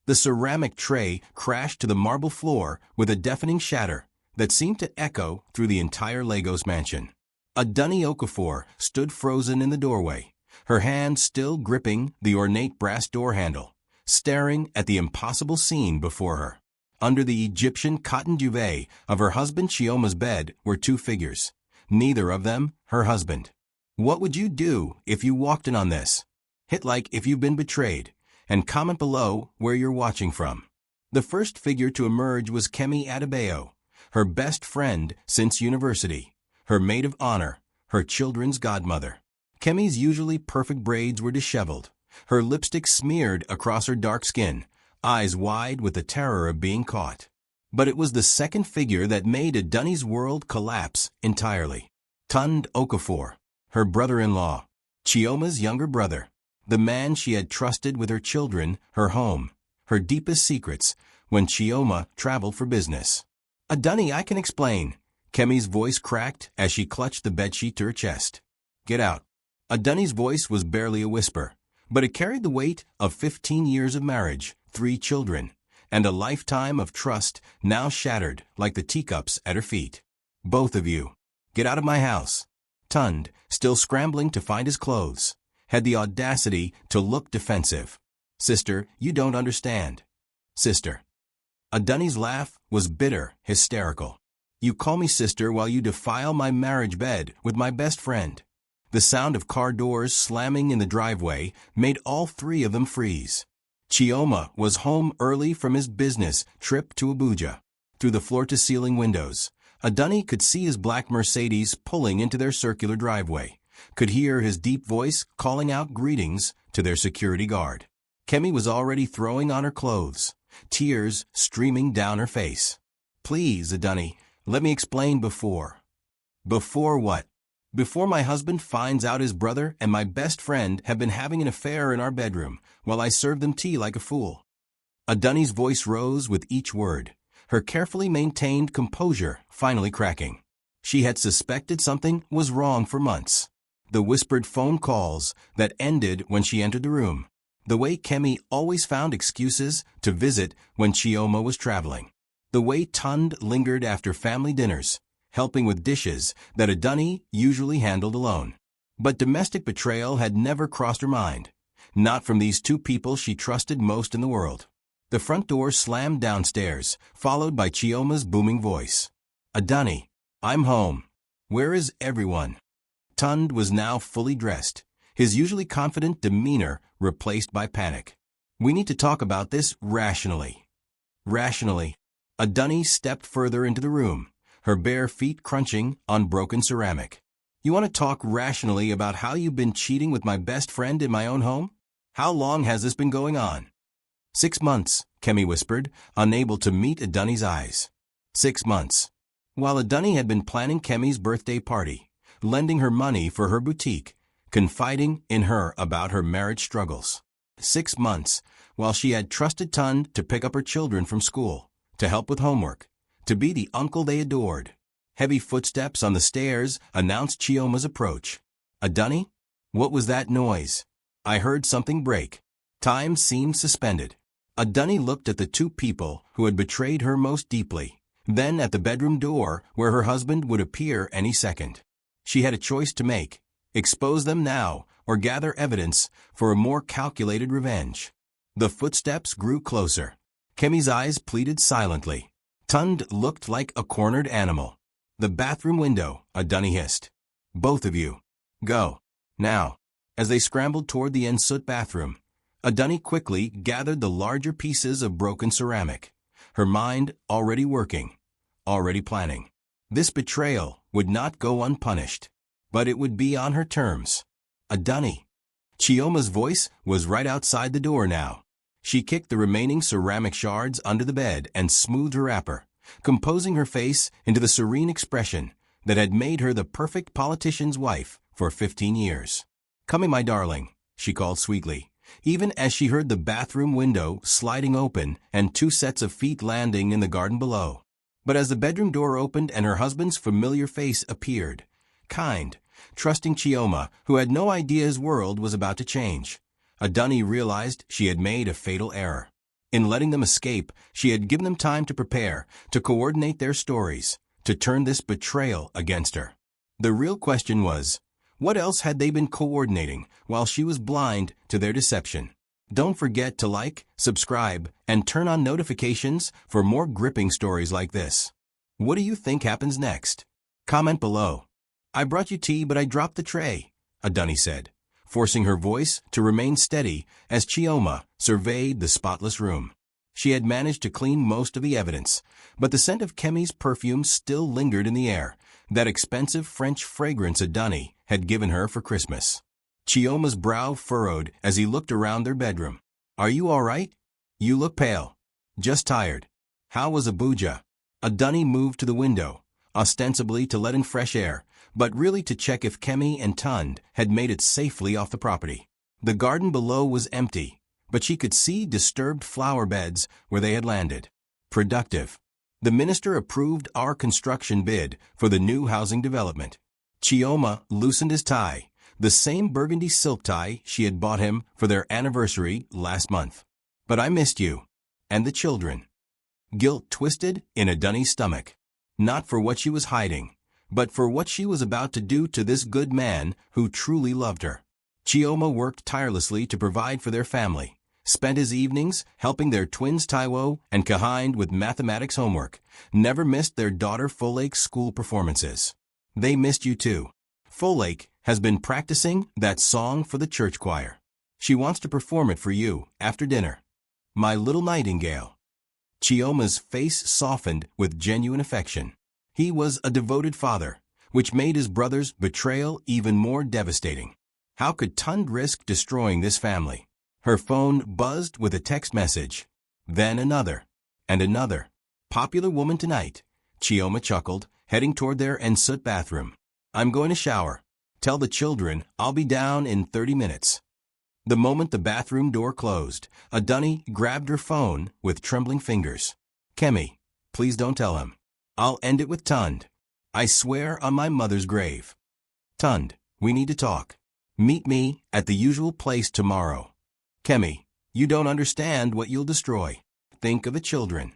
The ceramic tray crashed to the marble floor with a deafening shatter that seemed to echo through the entire Lagos mansion. Adunni Okafor stood frozen in the doorway, her hand still gripping the ornate brass door handle, staring at the impossible scene before her. Under the Egyptian cotton duvet of her husband Chioma's bed were two figures, neither of them her husband. What would you do if you walked in on this? Hit like if you've been betrayed, and comment below where you're watching from. The first figure to emerge was Kemi Adebayo, her best friend since university, her maid of honor, her children's godmother. Kemi's usually perfect braids were disheveled, her lipstick smeared across her dark skin, eyes wide with the terror of being caught. But it was the second figure that made Adunni's world collapse entirely. Tunde Okafor, her brother-in-law, Chioma's younger brother, the man she had trusted with her children, her home, her deepest secrets, when Chioma traveled for business. Adunni, I can explain. Kemi's voice cracked as she clutched the bedsheet to her chest. Get out. Adunni's voice was barely a whisper, but it carried the weight of 15 years of marriage, 3 children, and a lifetime of trust now shattered like the teacups at her feet. Both of you, get out of my house. Tunde, still scrambling to find his clothes, had the audacity to look defensive. Sister, you don't understand. Sister. Adunni's laugh was bitter, hysterical. You call me sister while you defile my marriage bed with my best friend. The sound of car doors slamming in the driveway made all 3 of them freeze. Chioma was home early from his business trip to Abuja. Through the floor-to-ceiling windows, Adunni could see his black Mercedes pulling into their circular driveway, could hear his deep voice calling out greetings to their security guard. Kemi was already throwing on her clothes, tears streaming down her face. Please, Adunni, let me explain before. Before what? Before my husband finds out his brother and my best friend have been having an affair in our bedroom while I serve them tea like a fool. Adunni's voice rose with each word, her carefully maintained composure finally cracking. She had suspected something was wrong for months. The whispered phone calls that ended when she entered the room. The way Kemi always found excuses to visit when Chioma was traveling. The way Tunde lingered after family dinners, helping with dishes that Adunni usually handled alone. But domestic betrayal had never crossed her mind. Not from these 2 people she trusted most in the world. The front door slammed downstairs, followed by Chioma's booming voice. Adunni, I'm home. Where is everyone? Tunde was now fully dressed, his usually confident demeanor replaced by panic. We need to talk about this rationally. Rationally. Adunni stepped further into the room, her bare feet crunching on broken ceramic. You want to talk rationally about how you've been cheating with my best friend in my own home? How long has this been going on? 6 months, Kemi whispered, unable to meet Adunni's eyes. 6 months. While Adunni had been planning Kemi's birthday party, lending her money for her boutique, confiding in her about her marriage struggles. 6 months, while she had trusted Tunde to pick up her children from school, to help with homework, to be the uncle they adored. Heavy footsteps on the stairs announced Chioma's approach. Adunni? What was that noise? I heard something break. Time seemed suspended. Adunni looked at the 2 people who had betrayed her most deeply, then at the bedroom door where her husband would appear any second. She had a choice to make: expose them now or gather evidence for a more calculated revenge. The footsteps grew closer. Kemi's eyes pleaded silently. Tunde looked like a cornered animal. The bathroom window, Adunni hissed. Both of you. Go. Now. As they scrambled toward the en suite bathroom, Adunni quickly gathered the larger pieces of broken ceramic, her mind already working, already planning. This betrayal would not go unpunished, but it would be on her terms. Adunni. Chioma's voice was right outside the door now. She kicked the remaining ceramic shards under the bed and smoothed her wrapper, composing her face into the serene expression that had made her the perfect politician's wife for 15 years. Come in, my darling, she called sweetly, even as she heard the bathroom window sliding open and 2 sets of feet landing in the garden below. But as the bedroom door opened and her husband's familiar face appeared, kind, trusting Chioma, who had no idea his world was about to change, Adunni realized she had made a fatal error. In letting them escape, she had given them time to prepare, to coordinate their stories, to turn this betrayal against her. The real question was, what else had they been coordinating while she was blind to their deception? Don't forget to like, subscribe, and turn on notifications for more gripping stories like this. What do you think happens next? Comment below. I brought you tea, but I dropped the tray, Adunni said, forcing her voice to remain steady as Chioma surveyed the spotless room. She had managed to clean most of the evidence, but the scent of Kemi's perfume still lingered in the air, that expensive French fragrance Adunni had given her for Christmas. Chioma's brow furrowed as he looked around their bedroom. Are you all right? You look pale. Just tired. How was Abuja? Adunni moved to the window, ostensibly to let in fresh air, but really to check if Kemi and Tund had made it safely off the property. The garden below was empty, but she could see disturbed flower beds where they had landed. Productive. The minister approved our construction bid for the new housing development. Chioma loosened his tie, the same burgundy silk tie she had bought him for their anniversary last month. But I missed you. And the children. Guilt twisted in Adunni's stomach. Not for what she was hiding, but for what she was about to do to this good man who truly loved her. Chioma worked tirelessly to provide for their family, spent his evenings helping their twins Taiwo and Kahind with mathematics homework, never missed their daughter Folake's school performances. They missed you too. Folake has been practicing that song for the church choir. She wants to perform it for you after dinner. My little nightingale. Chioma's face softened with genuine affection. He was a devoted father, which made his brother's betrayal even more devastating. How could Tund risk destroying this family? Her phone buzzed with a text message. Then another. And another. Popular woman tonight. Chioma chuckled, heading toward their ensuite bathroom. I'm going to shower. Tell the children I'll be down in 30 minutes. The moment the bathroom door closed, Adunni grabbed her phone with trembling fingers. Kemi, please don't tell him. I'll end it with Tund. I swear on my mother's grave. Tund, we need to talk. Meet me at the usual place tomorrow. Kemi, you don't understand what you'll destroy. Think of the children.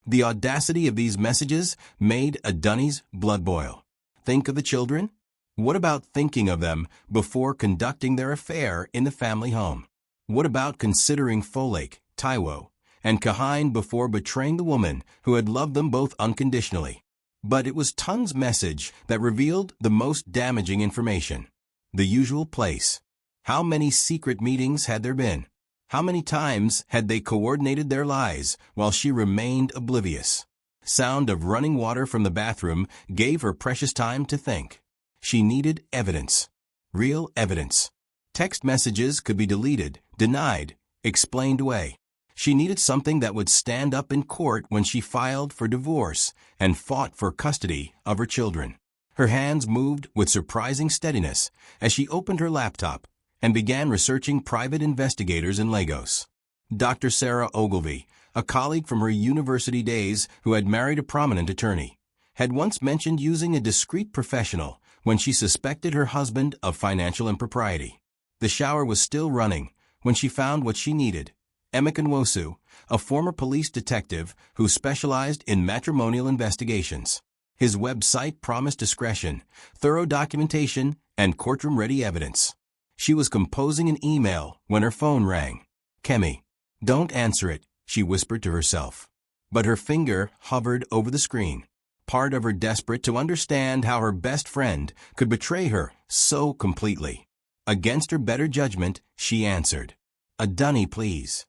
The audacity of these messages made Adunni's blood boil. Think of the children? What about thinking of them before conducting their affair in the family home? What about considering Folake, Taiwo, and Kahind before betraying the woman who had loved them both unconditionally? But it was Tund's message that revealed the most damaging information. The usual place. How many secret meetings had there been? How many times had they coordinated their lies while she remained oblivious? Sound of running water from the bathroom gave her precious time to think. She needed evidence. Real evidence. Text messages could be deleted, denied, explained away. She needed something that would stand up in court when she filed for divorce and fought for custody of her children. Her hands moved with surprising steadiness as she opened her laptop and began researching private investigators in Lagos. Dr. Sarah Ogilvy, a colleague from her university days who had married a prominent attorney, had once mentioned using a discreet professional when she suspected her husband of financial impropriety. The shower was still running when she found what she needed. Emeka Nwosu, a former police detective who specialized in matrimonial investigations. His website promised discretion, thorough documentation, and courtroom-ready evidence. She was composing an email when her phone rang. Kemi, don't answer it, she whispered to herself. But her finger hovered over the screen. Part of her desperate to understand how her best friend could betray her so completely. Against her better judgment, she answered. Adunni, please.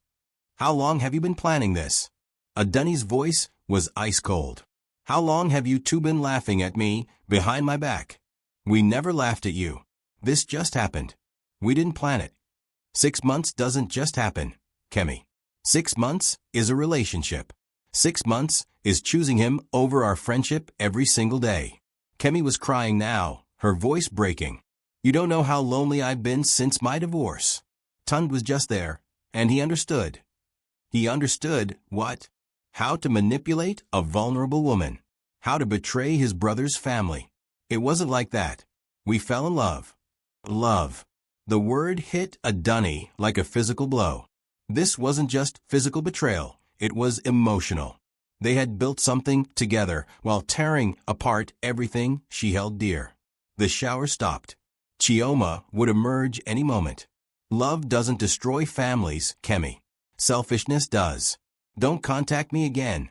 How long have you been planning this? Adunni's voice was ice cold. How long have you two been laughing at me behind my back? We never laughed at you. This just happened. We didn't plan it. 6 months doesn't just happen, Kemi. 6 months is a relationship. 6 months is choosing him over our friendship every single day. Kemi was crying now, her voice breaking. You don't know how lonely I've been since my divorce. Tund was just there, and he understood. He understood what? How to manipulate a vulnerable woman. How to betray his brother's family. It wasn't like that. We fell in love. Love. The word hit Adunni like a physical blow. This wasn't just physical betrayal, it was emotional. They had built something together while tearing apart everything she held dear. The shower stopped. Chioma would emerge any moment. Love doesn't destroy families, Kemi. Selfishness does. Don't contact me again.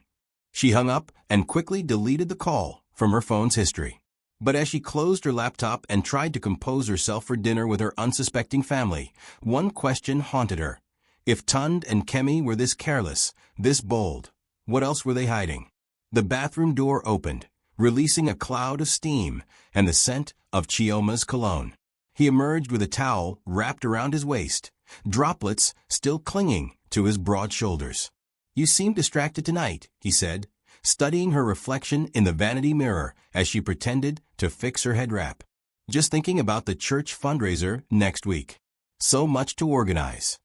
She hung up and quickly deleted the call from her phone's history. But as she closed her laptop and tried to compose herself for dinner with her unsuspecting family, one question haunted her. If Tund and Kemi were this careless, this bold, what else were they hiding? The bathroom door opened, releasing a cloud of steam and the scent of Chioma's cologne. He emerged with a towel wrapped around his waist, droplets still clinging to his broad shoulders. "You seem distracted tonight," he said, studying her reflection in the vanity mirror as she pretended to fix her head wrap. "Just thinking about the church fundraiser next week. So much to organize."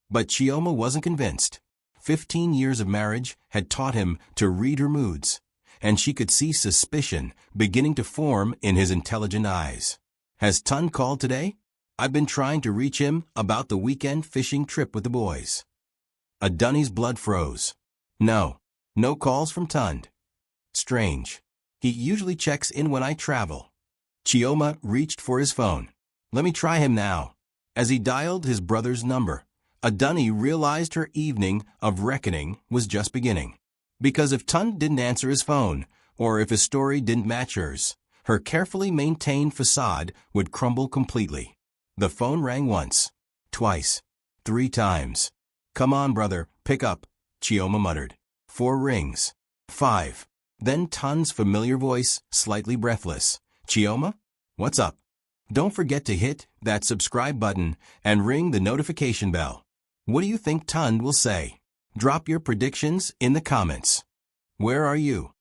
But Chioma wasn't convinced. 15 years of marriage had taught him to read her moods, and she could see suspicion beginning to form in his intelligent eyes. "Has Tund called today? I've been trying to reach him about the weekend fishing trip with the boys." Adunni's blood froze. No calls from Tund. Strange. He usually checks in when I travel. Chioma reached for his phone. "Let me try him now." As he dialed his brother's number, Adunni realized her evening of reckoning was just beginning. Because if Tund didn't answer his phone, or if his story didn't match hers, her carefully maintained facade would crumble completely. The phone rang once, twice, 3 times. "Come on, brother, pick up," Chioma muttered. 4 rings. 5. Then Tund's familiar voice, slightly breathless. "Chioma? What's up? Don't forget to hit that subscribe button and ring the notification bell." What do you think Tund will say? Drop your predictions in the comments. "Where are you?"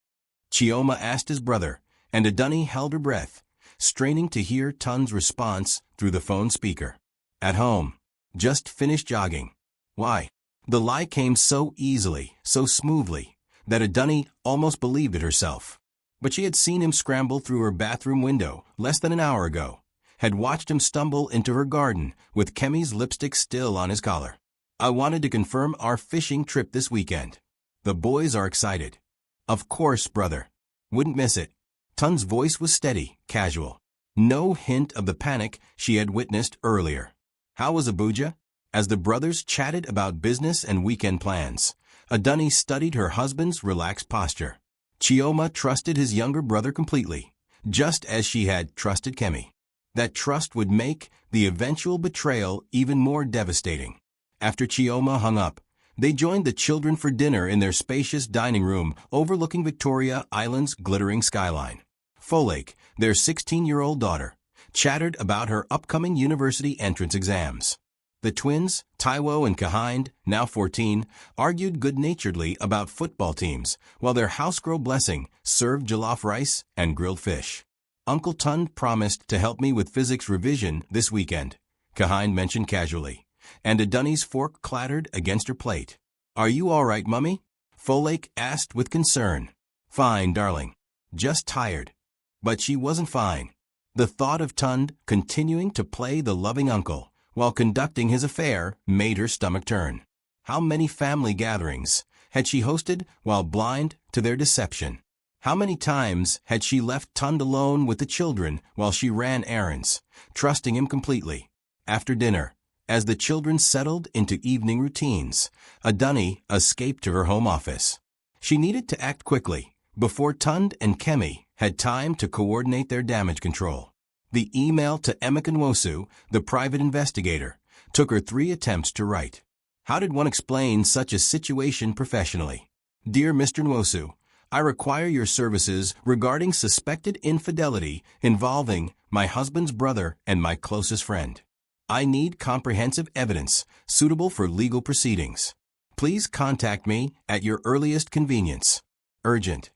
Chioma asked his brother, and Adunni held her breath, straining to hear Tund's response through the phone speaker. "At home. Just finished jogging." Why? The lie came so easily, so smoothly, that Adunni almost believed it herself. But she had seen him scramble through her bathroom window less than an hour ago, had watched him stumble into her garden with Kemi's lipstick still on his collar. "I wanted to confirm our fishing trip this weekend. The boys are excited." "Of course, brother. Wouldn't miss it." Tund's voice was steady, casual. No hint of the panic she had witnessed earlier. "How was Abuja?" As the brothers chatted about business and weekend plans, Adunni studied her husband's relaxed posture. Chioma trusted his younger brother completely, just as she had trusted Kemi. That trust would make the eventual betrayal even more devastating. After Chioma hung up, they joined the children for dinner in their spacious dining room overlooking Victoria Island's glittering skyline. Folake, their 16-year-old daughter, chattered about her upcoming university entrance exams. The twins, Taiwo and Kahind, now 14, argued good-naturedly about football teams, while their housegirl Blessing served jollof rice and grilled fish. "Uncle Tund promised to help me with physics revision this weekend," Kahind mentioned casually, and Adunni's fork clattered against her plate. "Are you all right, Mummy?" Folake asked with concern. "Fine, darling. Just tired." But she wasn't fine. The thought of Tund continuing to play the loving uncle while conducting his affair made her stomach turn. How many family gatherings had she hosted while blind to their deception? How many times had she left Tund alone with the children while she ran errands, trusting him completely? After dinner, as the children settled into evening routines, Adunni escaped to her home office. She needed to act quickly, before Tund and Kemi had time to coordinate their damage control. The email to Emeka Nwosu, the private investigator, took her 3 attempts to write. How did one explain such a situation professionally? "Dear Mr. Nwosu, I require your services regarding suspected infidelity involving my husband's brother and my closest friend. I need comprehensive evidence suitable for legal proceedings. Please contact me at your earliest convenience. Urgent."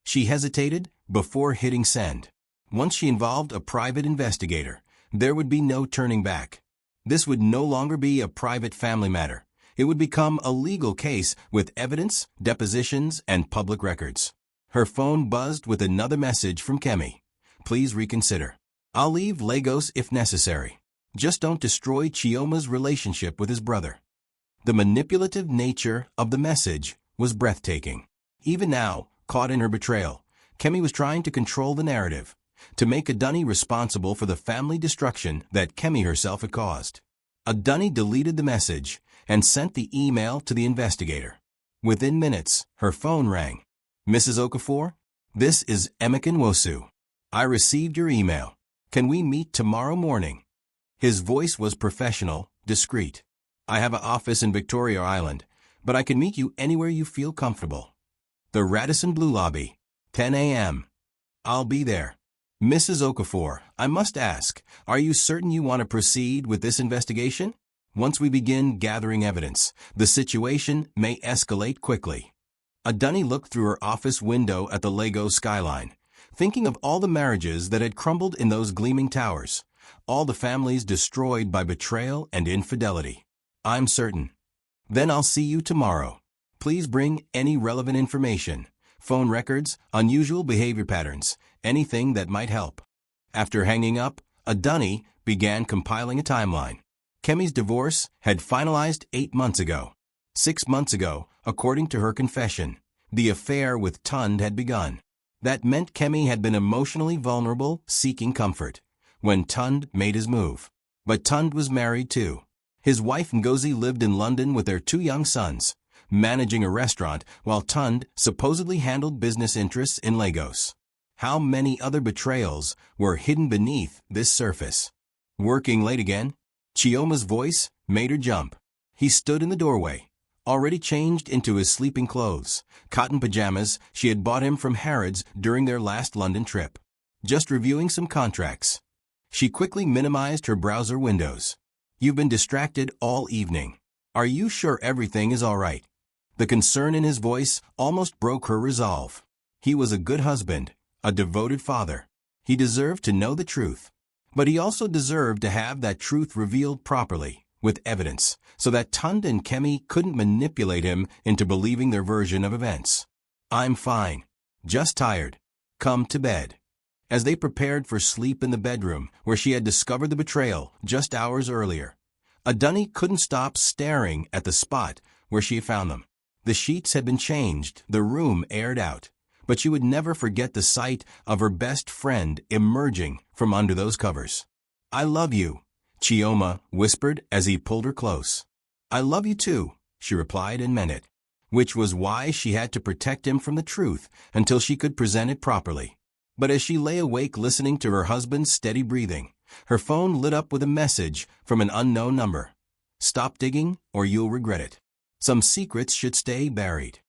She hesitated before hitting send. Once she involved a private investigator, there would be no turning back. This would no longer be a private family matter. It would become a legal case with evidence, depositions, and public records. Her phone buzzed with another message from Kemi. "Please reconsider. I'll leave Lagos if necessary. Just don't destroy Chioma's relationship with his brother." The manipulative nature of the message was breathtaking. Even now, caught in her betrayal, Kemi was trying to control the narrative, to make Adunni responsible for the family destruction that Kemi herself had caused. Adunni deleted the message and sent the email to the investigator. Within minutes, her phone rang. "Mrs. Okafor, this is Africanstory. I received your email. Can we meet tomorrow morning?" His voice was professional, discreet. "I have an office in Victoria Island, but I can meet you anywhere you feel comfortable." The Radisson Blue Lobby, 10 a.m. "I'll be there." "Mrs. Okafor, I must ask, are you certain you want to proceed with this investigation? Once we begin gathering evidence, the situation may escalate quickly." Adunni looked through her office window at the Lagos skyline, thinking of all the marriages that had crumbled in those gleaming towers, all the families destroyed by betrayal and infidelity. "I'm certain." "Then I'll see you tomorrow. Please bring any relevant information, phone records, unusual behavior patterns, anything that might help." After hanging up, Adunni began compiling a timeline. Kemi's divorce had finalized 8 months ago. 6 months ago, according to her confession, the affair with Tund had begun. That meant Kemi had been emotionally vulnerable, seeking comfort, when Tund made his move. But Tund was married too. His wife Ngozi lived in London with their 2 young sons, managing a restaurant while Tund supposedly handled business interests in Lagos. How many other betrayals were hidden beneath this surface? "Working late again?" Chioma's voice made her jump. He stood in the doorway, already changed into his sleeping clothes, cotton pajamas she had bought him from Harrods during their last London trip. "Just reviewing some contracts." She quickly minimized her browser windows. "You've been distracted all evening. Are you sure everything is all right?" The concern in his voice almost broke her resolve. He was a good husband, a devoted father. He deserved to know the truth. But he also deserved to have that truth revealed properly, with evidence, so that Tund and Kemi couldn't manipulate him into believing their version of events. "I'm fine. Just tired. Come to bed." As they prepared for sleep in the bedroom where she had discovered the betrayal just hours earlier, Adunni couldn't stop staring at the spot where she had found them. The sheets had been changed, the room aired out, but she would never forget the sight of her best friend emerging from under those covers. "I love you," Chioma whispered as he pulled her close. "I love you too," she replied and meant it, which was why she had to protect him from the truth until she could present it properly. But as she lay awake listening to her husband's steady breathing, her phone lit up with a message from an unknown number. "Stop digging or you'll regret it. Some secrets should stay buried."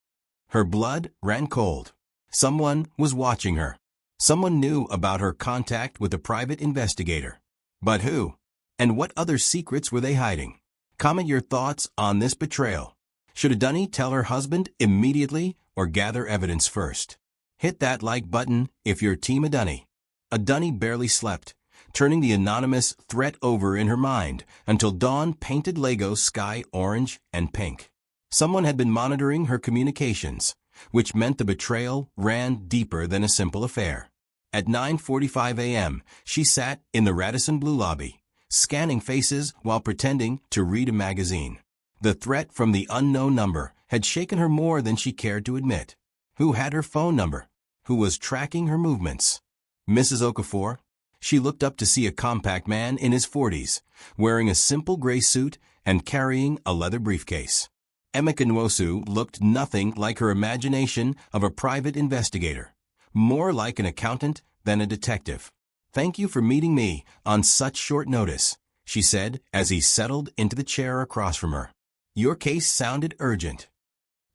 Her blood ran cold. Someone was watching her. Someone knew about her contact with a private investigator. But who? And what other secrets were they hiding? Comment your thoughts on this betrayal. Should Adunni tell her husband immediately or gather evidence first? Hit that like button if you're Team Adunni. Adunni barely slept, turning the anonymous threat over in her mind until dawn painted Lagos sky orange and pink. Someone had been monitoring her communications, which meant the betrayal ran deeper than a simple affair. At 9:45 a.m., she sat in the Radisson Blue Lobby, scanning faces while pretending to read a magazine. The threat from the unknown number had shaken her more than she cared to admit. Who had her phone number? Who was tracking her movements? "Mrs. Okafor?" She looked up to see a compact man in his 40s, wearing a simple gray suit and carrying a leather briefcase. Africanstory looked nothing like her imagination of a private investigator, more like an accountant than a detective. "Thank you for meeting me on such short notice," she said as he settled into the chair across from her. "Your case sounded urgent."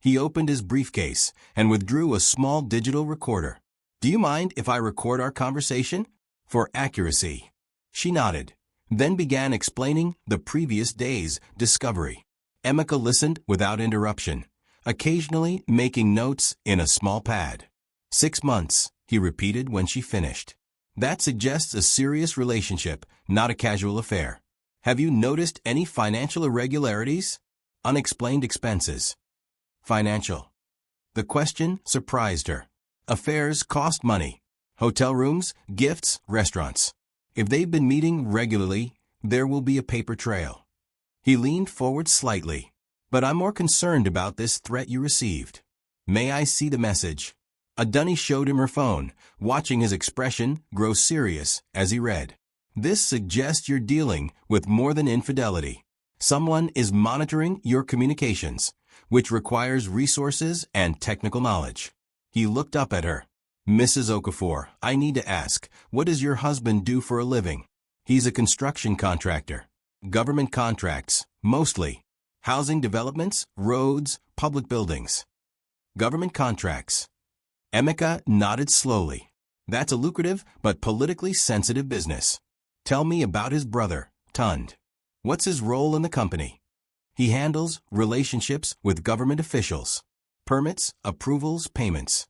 He opened his briefcase and withdrew a small digital recorder. "Do you mind if I record our conversation? For accuracy." She nodded, then began explaining the previous day's discovery. Emeka listened without interruption, occasionally making notes in a small pad. 6 months, he repeated when she finished. "That suggests a serious relationship, not a casual affair. Have you noticed any financial irregularities?" "Unexplained expenses." Financial. The question surprised her. Affairs cost money. Hotel rooms, gifts, restaurants. If they've been meeting regularly, there will be a paper trail. He leaned forward slightly. But I'm more concerned about this threat you received. May I see the message? Adunni showed him her phone, watching his expression grow serious as he read. This suggests you're dealing with more than infidelity. Someone is monitoring your communications, which requires resources and technical knowledge. He looked up at her. Mrs. Okafor, I need to ask, what does your husband do for a living? He's a construction contractor. Government contracts, mostly. Housing developments, roads, public buildings. Government contracts. Emeka nodded slowly. That's a lucrative but politically sensitive business. Tell me about his brother, Tund. What's his role in the company? He handles relationships with government officials. Permits, approvals, payments.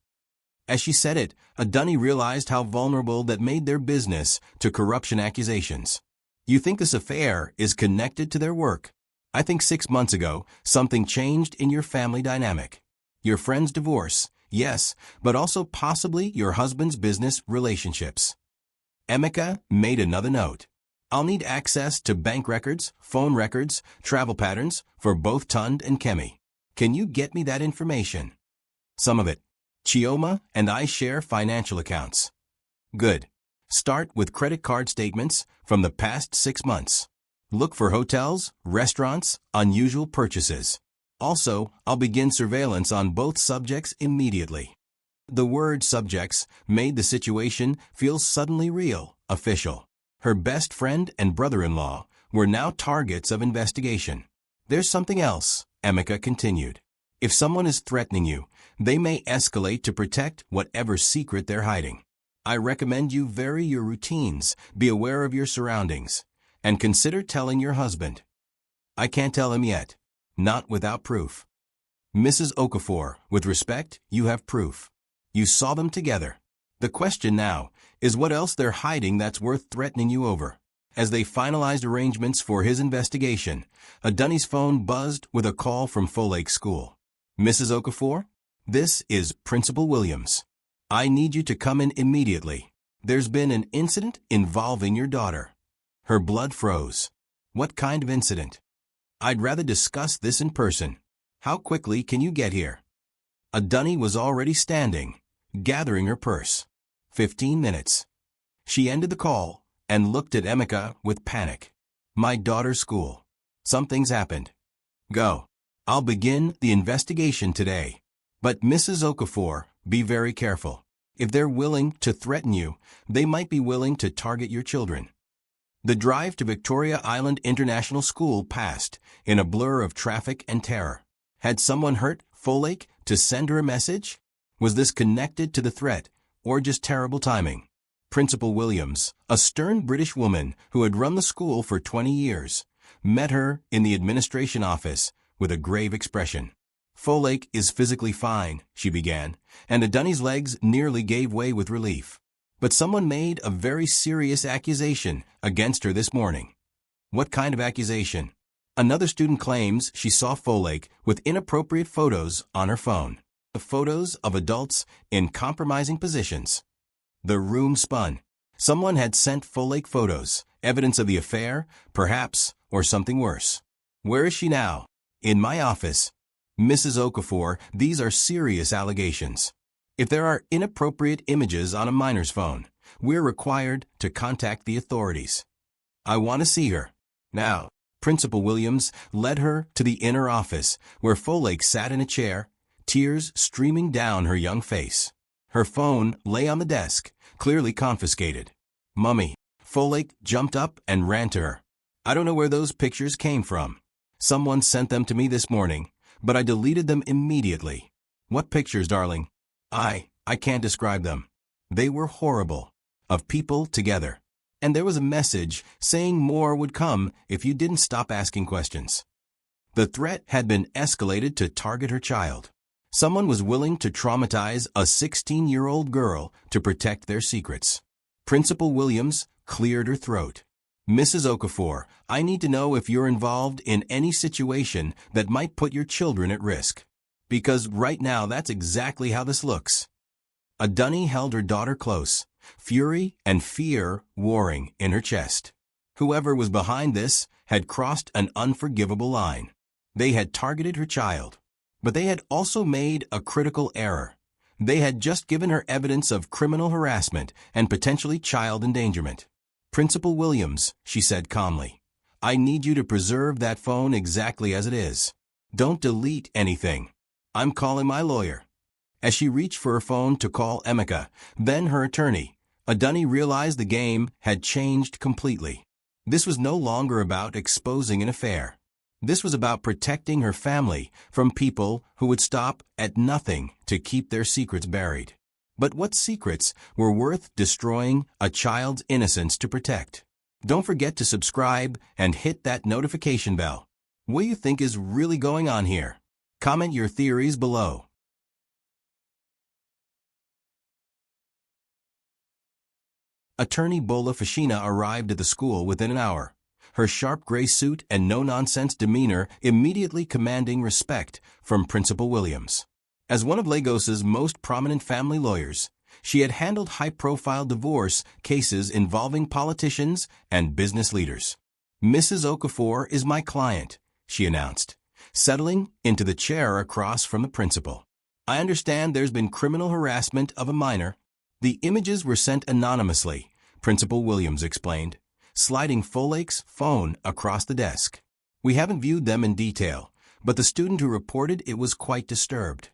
As she said it, Adunni realized how vulnerable that made their business to corruption accusations. You think this affair is connected to their work? I think 6 months ago, something changed in your family dynamic. Your friend's divorce, yes, but also possibly your husband's business relationships. Emeka made another note. I'll need access to bank records, phone records, travel patterns for both Tund and Kemi. Can you get me that information? Some of it. Chioma and I share financial accounts. Good. Start with credit card statements from the past 6 months. Look for hotels, restaurants, unusual purchases. Also, I'll begin surveillance on both subjects immediately. The word subjects made the situation feel suddenly real, official. Her best friend and brother-in-law were now targets of investigation. There's something else, Emeka continued. If someone is threatening you, they may escalate to protect whatever secret they're hiding. I recommend you vary your routines, be aware of your surroundings, and consider telling your husband. I can't tell him yet. Not without proof. Mrs. Okafor, with respect, you have proof. You saw them together. The question now is what else they're hiding that's worth threatening you over. As they finalized arrangements for his investigation, Adunni's phone buzzed with a call from Folklore School. Mrs. Okafor, this is Principal Williams. I need you to come in immediately. There's been an incident involving your daughter. Her blood froze. What kind of incident? I'd rather discuss this in person. How quickly can you get here? Adunni was already standing, gathering her purse. 15 minutes. She ended the call and looked at Emeka with panic. My daughter's school. Something's happened. Go. I'll begin the investigation today. But Mrs. Okafor, be very careful. If they're willing to threaten you, they might be willing to target your children. The drive to Victoria Island International School passed in a blur of traffic and terror. Had someone hurt Folklore to send her a message? Was this connected to the threat, or just terrible timing? Principal Williams, a stern British woman who had run the school for 20 years, met her in the administration office with a grave expression. Folklore is physically fine, she began, and Adunni's legs nearly gave way with relief. But someone made a very serious accusation against her this morning. What kind of accusation? Another student claims she saw Folklore with inappropriate photos on her phone. The photos of adults in compromising positions. The room spun. Someone had sent Folklore photos, evidence of the affair, perhaps, or something worse. Where is she now? In my office. Mrs. Okafor, these are serious allegations. If there are inappropriate images on a minor's phone, we're required to contact the authorities. I want to see her. Now, Principal Williams led her to the inner office, where Folklore sat in a chair, tears streaming down her young face. Her phone lay on the desk, clearly confiscated. Mummy, Folklore jumped up and ran to her. I don't know where those pictures came from. Someone sent them to me this morning, but I deleted them immediately. What pictures, darling? I can't describe them. They were horrible. Of people together. And there was a message saying more would come if you didn't stop asking questions. The threat had been escalated to target her child. Someone was willing to traumatize a 16-year-old girl to protect their secrets. Principal Williams cleared her throat. Mrs. Okafor, I need to know if you're involved in any situation that might put your children at risk. Because right now that's exactly how this looks. Adunni held her daughter close, fury and fear warring in her chest. Whoever was behind this had crossed an unforgivable line. They had targeted her child. But they had also made a critical error. They had just given her evidence of criminal harassment and potentially child endangerment. "Principal Williams," she said calmly, "I need you to preserve that phone exactly as it is. Don't delete anything. I'm calling my lawyer." As she reached for her phone to call Emeka, then her attorney, Adunni realized the game had changed completely. This was no longer about exposing an affair. This was about protecting her family from people who would stop at nothing to keep their secrets buried. But what secrets were worth destroying a child's innocence to protect? Don't forget to subscribe and hit that notification bell. What do you think is really going on here? Comment your theories below. Attorney Bola Fashina arrived at the school within an hour, her sharp gray suit and no-nonsense demeanor immediately commanding respect from Principal Williams. As one of Lagos's most prominent family lawyers, she had handled high-profile divorce cases involving politicians and business leaders. "Mrs. Okafor is my client," she announced, settling into the chair across from the principal. "I understand there's been criminal harassment of a minor." "The images were sent anonymously," Principal Williams explained, sliding Folake's phone across the desk. "We haven't viewed them in detail, but the student who reported it was quite disturbed."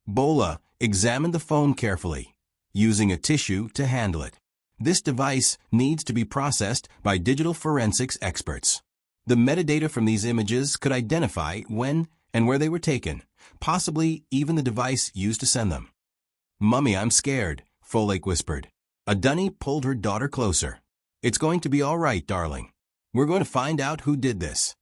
Bola examined the phone carefully, using a tissue to handle it. "This device needs to be processed by digital forensics experts. The metadata from these images could identify when and where they were taken, possibly even the device used to send them." "Mummy, I'm scared," Folake whispered. Adunni pulled her daughter closer. "It's going to be all right, darling. We're going to find out who did this."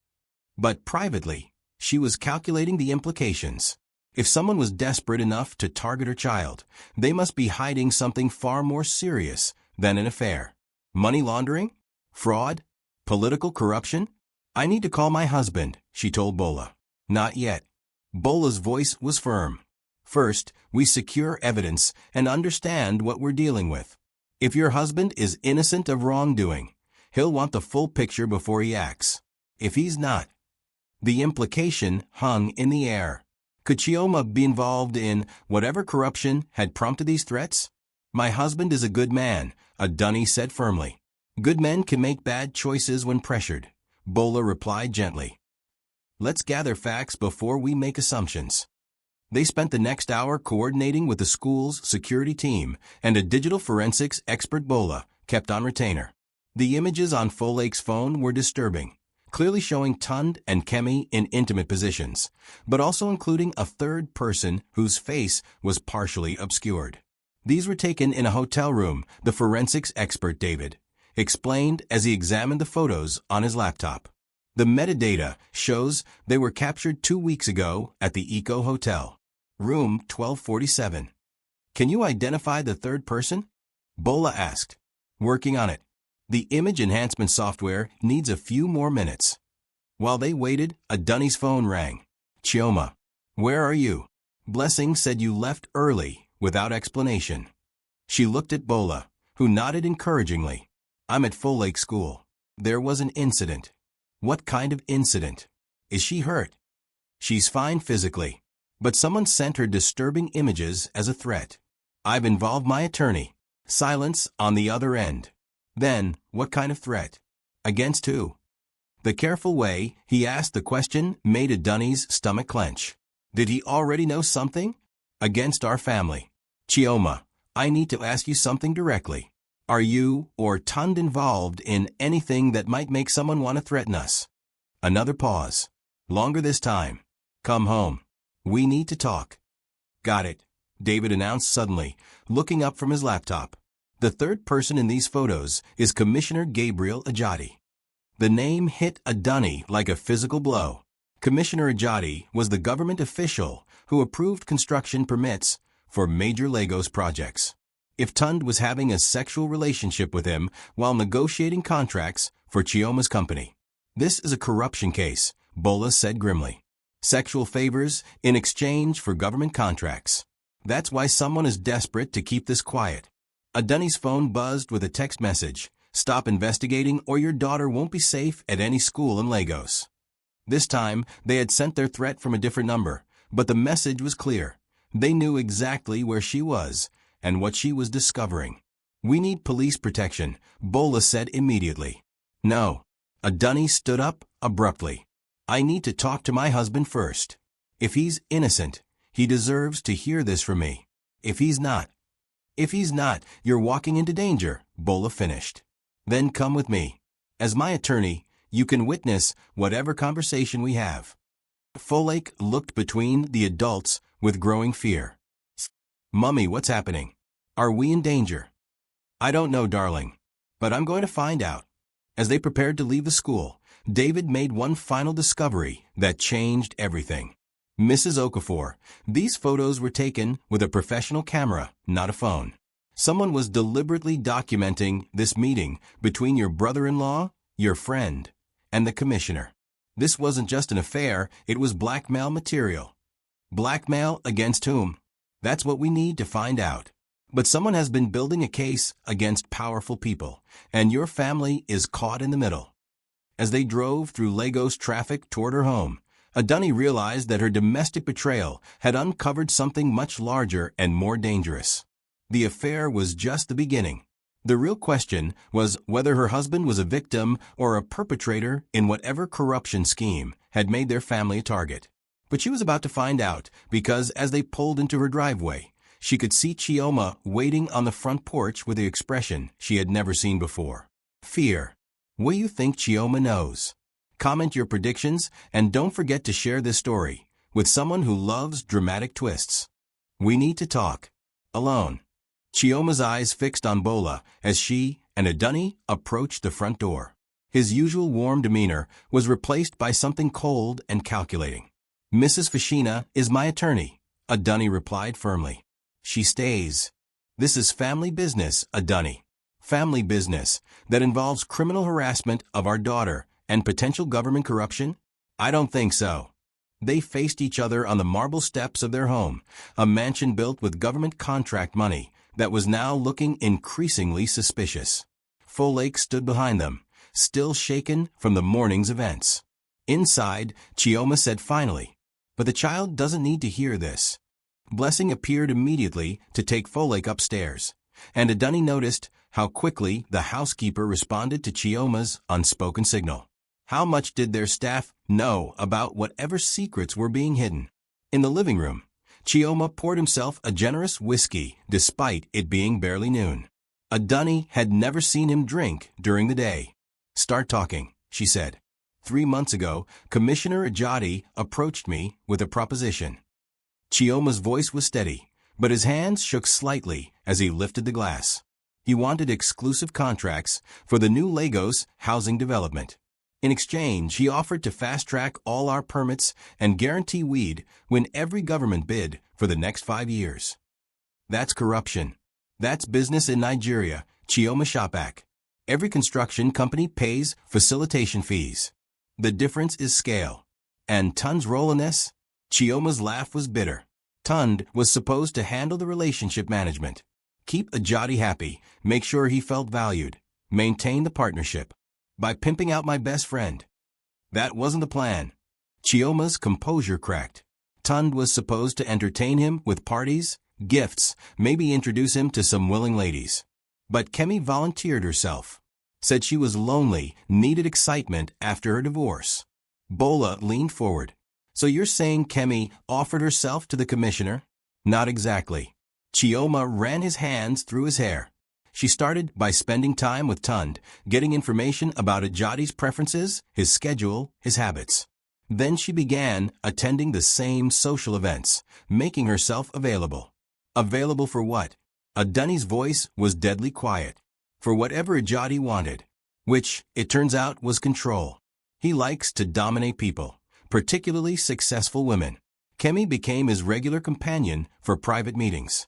But privately, she was calculating the implications. If someone was desperate enough to target her child, they must be hiding something far more serious than an affair. Money laundering? Fraud? Political corruption? "I need to call my husband," she told Bola. "Not yet." Bola's voice was firm. "First, we secure evidence and understand what we're dealing with. If your husband is innocent of wrongdoing, he'll want the full picture before he acts. If he's not..." The implication hung in the air. Could Chioma be involved in whatever corruption had prompted these threats? "My husband is a good man," Adunni said firmly. "Good men can make bad choices when pressured," Bola replied gently. "Let's gather facts before we make assumptions." They spent the next hour coordinating with the school's security team, and a digital forensics expert Bola kept on retainer. The images on Folake's phone were disturbing, clearly showing Tund and Kemi in intimate positions, but also including a third person whose face was partially obscured. "These were taken in a hotel room," the forensics expert David explained as he examined the photos on his laptop. "The metadata shows they were captured 2 weeks ago at the Eco Hotel, room 1247. "Can you identify the third person?" Bola asked. "Working on it. The image enhancement software needs a few more minutes." While they waited, Adunni's phone rang. "Chioma, where are you? Blessing said you left early without explanation." She looked at Bola, who nodded encouragingly. "I'm at Folake School. There was an incident." "What kind of incident? Is she hurt?" "She's fine physically, but someone sent her disturbing images as a threat. I've involved my attorney." Silence on the other end. "Then, what kind of threat? Against who?" The careful way he asked the question made Adunni's stomach clench. Did he already know something? "Against our family." "Chioma, I need to ask you something directly. Are you or Tund involved in anything that might make someone want to threaten us?" Another pause. "Longer this time. Come home. We need to talk." "Got it," David announced suddenly, looking up from his laptop. "The third person in these photos is Commissioner Gabriel Ajadi." The name hit Adunni like a physical blow. Commissioner Ajadi was the government official who approved construction permits for major Lagos projects. If Tund was having a sexual relationship with him while negotiating contracts for Chioma's company. "This is a corruption case," Bola said grimly. "Sexual favors in exchange for government contracts. That's why someone is desperate to keep this quiet." Adunni's phone buzzed with a text message. "Stop investigating or your daughter won't be safe at any school in Lagos." This time, they had sent their threat from a different number, but the message was clear. They knew exactly where she was and what she was discovering. "We need police protection," Bola said immediately. "No." Adunni stood up abruptly. "I need to talk to my husband first. If he's innocent, he deserves to hear this from me. If he's not, you're walking into danger," Bola finished. "Then come with me. As my attorney, you can witness whatever conversation we have." Folake looked between the adults with growing fear. "Mummy, what's happening? Are we in danger?" "I don't know, darling. But I'm going to find out." As they prepared to leave the school, David made one final discovery that changed everything. "Mrs. Okafor, these photos were taken with a professional camera, not a phone. Someone was deliberately documenting this meeting between your brother-in-law, your friend, and the commissioner. This wasn't just an affair, it was blackmail material." "Blackmail against whom?" "That's what we need to find out. But someone has been building a case against powerful people, and your family is caught in the middle." As they drove through Lagos traffic toward her home, Adunni realized that her domestic betrayal had uncovered something much larger and more dangerous. The affair was just the beginning. The real question was whether her husband was a victim or a perpetrator in whatever corruption scheme had made their family a target. But she was about to find out, because as they pulled into her driveway, she could see Chioma waiting on the front porch with the expression she had never seen before. Fear. What do you think Chioma knows? Comment your predictions, and don't forget to share this story with someone who loves dramatic twists. We need to talk. Alone. Chioma's eyes fixed on Bola as she and Adunni approached the front door. His usual warm demeanor was replaced by something cold and calculating. "Mrs. Fashina is my attorney," Adunni replied firmly. "She stays. This is family business, Adunni. Family business that involves criminal harassment of our daughter and potential government corruption? I don't think so." They faced each other on the marble steps of their home, a mansion built with government contract money that was now looking increasingly suspicious. Folake stood behind them, still shaken from the morning's events. Inside, Chioma said finally, "But the child doesn't need to hear this." Blessing appeared immediately to take Folake upstairs, and Adunni noticed how quickly the housekeeper responded to Chioma's unspoken signal. How much did their staff know about whatever secrets were being hidden? In the living room, Chioma poured himself a generous whiskey despite it being barely noon. Adunni had never seen him drink during the day. "Start talking," she said. "3 months ago, Commissioner Ajadi approached me with a proposition." Chioma's voice was steady, but his hands shook slightly as he lifted the glass. He wanted exclusive contracts for the new Lagos housing development. In exchange, he offered to fast-track all our permits and guarantee we'd win every government bid for the next 5 years. "That's corruption. That's business in Nigeria," Chioma shot back. "Every construction company pays facilitation fees. The difference is scale. And Tun's role in this?" Chioma's laugh was bitter. "Tund was supposed to handle the relationship management. Keep Ajadi happy, make sure he felt valued, maintain the partnership. By pimping out my best friend. That wasn't the plan." Chioma's composure cracked. Tund was supposed to entertain him with parties, gifts, maybe introduce him to some willing ladies. But Kemi volunteered herself. Said she was lonely, needed excitement after her divorce. Bola leaned forward. "So you're saying Kemi offered herself to the commissioner?" "Not exactly." Chioma ran his hands through his hair. "She started by spending time with Tund, getting information about Ajadi's preferences, his schedule, his habits. Then she began attending the same social events, making herself available." "Available for what?" Adunni's voice was deadly quiet. "For whatever Ajadi wanted. Which, it turns out, was control. He likes to dominate people, particularly successful women." Kemi became his regular companion for private meetings.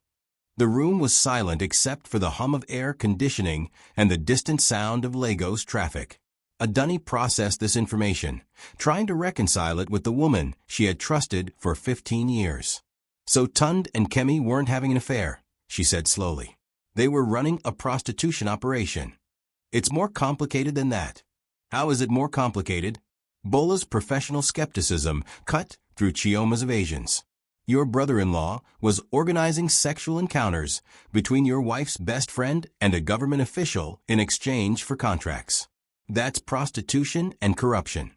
The room was silent except for the hum of air conditioning and the distant sound of Lagos traffic. Adunni processed this information, trying to reconcile it with the woman she had trusted for 15 years. "So Tund and Kemi weren't having an affair," she said slowly. "They were running a prostitution operation." "It's more complicated than that." "How is it more complicated?" Bola's professional skepticism cut through Chioma's evasions. Your brother-in-law was organizing sexual encounters between your wife's best friend and a government official in exchange for contracts. That's prostitution and corruption.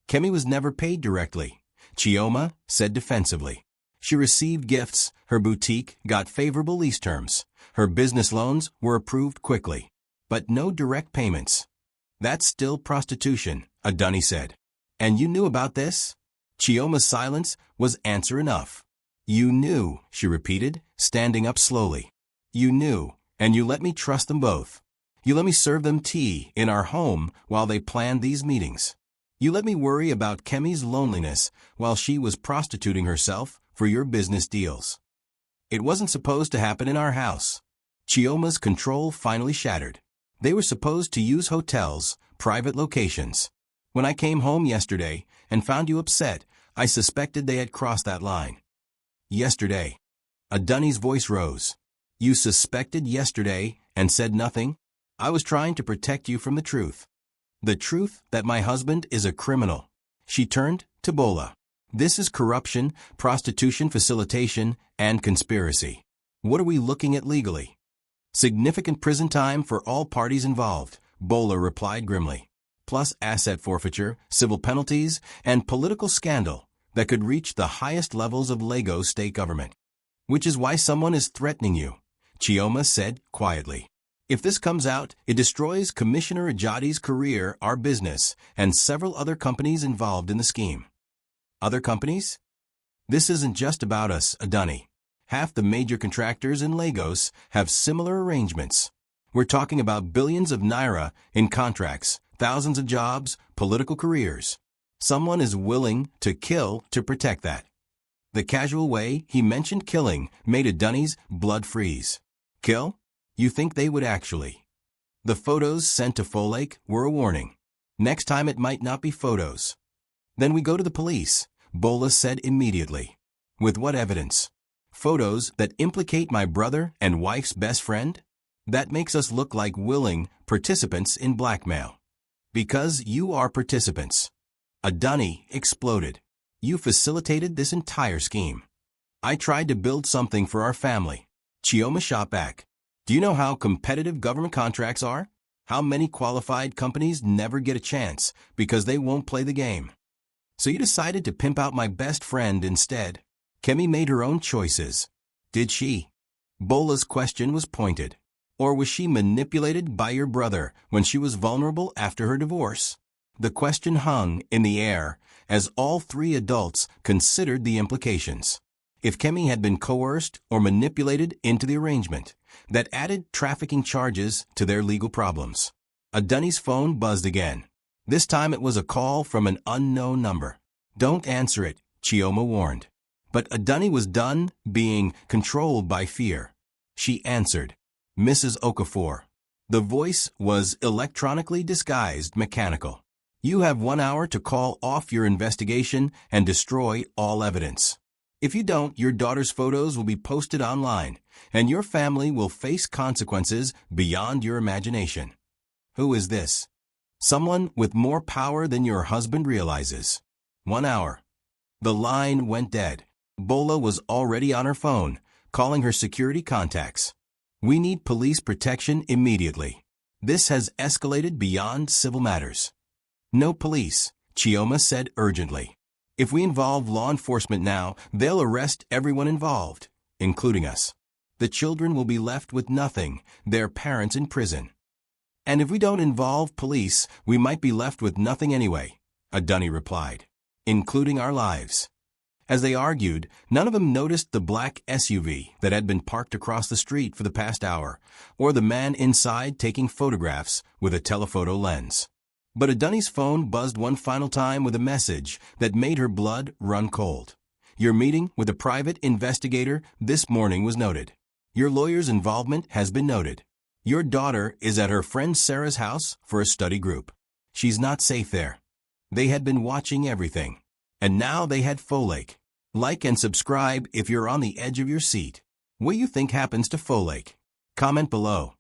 Kemi was never paid directly, Chioma said defensively. She received gifts, her boutique got favorable lease terms, her business loans were approved quickly, but no direct payments. That's still prostitution, Adunni said. And you knew about this? Chioma's silence was answer enough. You knew, she repeated, standing up slowly. You knew, and you let me trust them both. You let me serve them tea in our home while they planned these meetings. You let me worry about Kemi's loneliness while she was prostituting herself for your business deals. It wasn't supposed to happen in our house. Chioma's control finally shattered. They were supposed to use hotels, private locations. When I came home yesterday and found you upset, I suspected they had crossed that line. Yesterday. Adunni's voice rose. You suspected yesterday and said nothing? I was trying to protect you from the truth. The truth that my husband is a criminal. She turned to Bola. This is corruption, prostitution facilitation, and conspiracy. What are we looking at legally? Significant prison time for all parties involved, Bola replied grimly. Plus asset forfeiture, civil penalties, and political scandal that could reach the highest levels of Lagos state government. Which is why someone is threatening you, Chioma said quietly. If this comes out, it destroys Commissioner Ajadi's career, our business, and several other companies involved in the scheme. Other companies? This isn't just about us, Adunni. Half the major contractors in Lagos have similar arrangements. We're talking about billions of naira in contracts, thousands of jobs, political careers. Someone is willing to kill to protect that. The casual way he mentioned killing made Adunni's blood freeze. Kill? You think they would actually? The photos sent to Folake were a warning. Next time it might not be photos. Then we go to the police, Bola said immediately. With what evidence? Photos that implicate my brother and wife's best friend? That makes us look like willing participants in blackmail. Because you are participants. Adunni exploded. You facilitated this entire scheme. I tried to build something for our family. Chioma shot back. Do you know how competitive government contracts are? How many qualified companies never get a chance because they won't play the game? So you decided to pimp out my best friend instead. Kemi made her own choices. Did she? Bola's question was pointed. Or was she manipulated by your brother when she was vulnerable after her divorce? The question hung in the air as all three adults considered the implications. If Kemi had been coerced or manipulated into the arrangement, that added trafficking charges to their legal problems. Adunni's phone buzzed again. This time it was a call from an unknown number. Don't answer it, Chioma warned. But Adunni was done being controlled by fear. She answered. Mrs. Okafor. The voice was electronically disguised mechanical. You have 1 hour to call off your investigation and destroy all evidence. If you don't, your daughter's photos will be posted online, and your family will face consequences beyond your imagination. Who is this? Someone with more power than your husband realizes. 1 hour. The line went dead. Bola was already on her phone, calling her security contacts. We need police protection immediately. This has escalated beyond civil matters. No police, Chioma said urgently. If we involve law enforcement now, they'll arrest everyone involved, including us. The children will be left with nothing, their parents in prison. And if we don't involve police, we might be left with nothing anyway, Adunni replied, including our lives. As they argued, none of them noticed the black SUV that had been parked across the street for the past hour, or the man inside taking photographs with a telephoto lens. But Adunni's phone buzzed one final time with a message that made her blood run cold. Your meeting with a private investigator this morning was noted. Your lawyer's involvement has been noted. Your daughter is at her friend Sarah's house for a study group. She's not safe there. They had been watching everything. And now they had Folake. Like and subscribe if you're on the edge of your seat. What do you think happens to Folake? Comment below.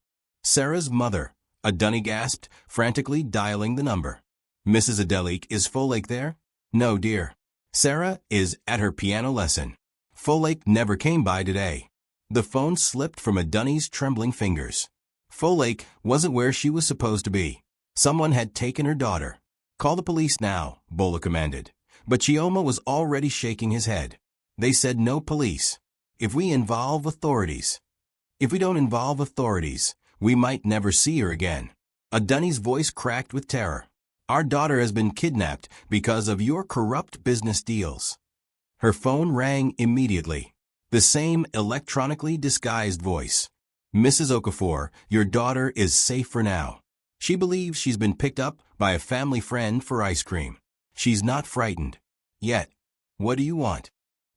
Sarah's mother, Adunni gasped, frantically dialing the number. Mrs. Adelic, is Folake there? No, dear. Sarah is at her piano lesson. Folake never came by today. The phone slipped from Adunni's trembling fingers. Folake wasn't where she was supposed to be. Someone had taken her daughter. Call the police now, Bola commanded. But Chioma was already shaking his head. They said no police. If we don't involve authorities, we might never see her again. Adunni's voice cracked with terror. Our daughter has been kidnapped because of your corrupt business deals. Her phone rang immediately. The same electronically disguised voice. Mrs. Okafor, your daughter is safe for now. She believes she's been picked up by a family friend for ice cream. She's not frightened. Yet. What do you want?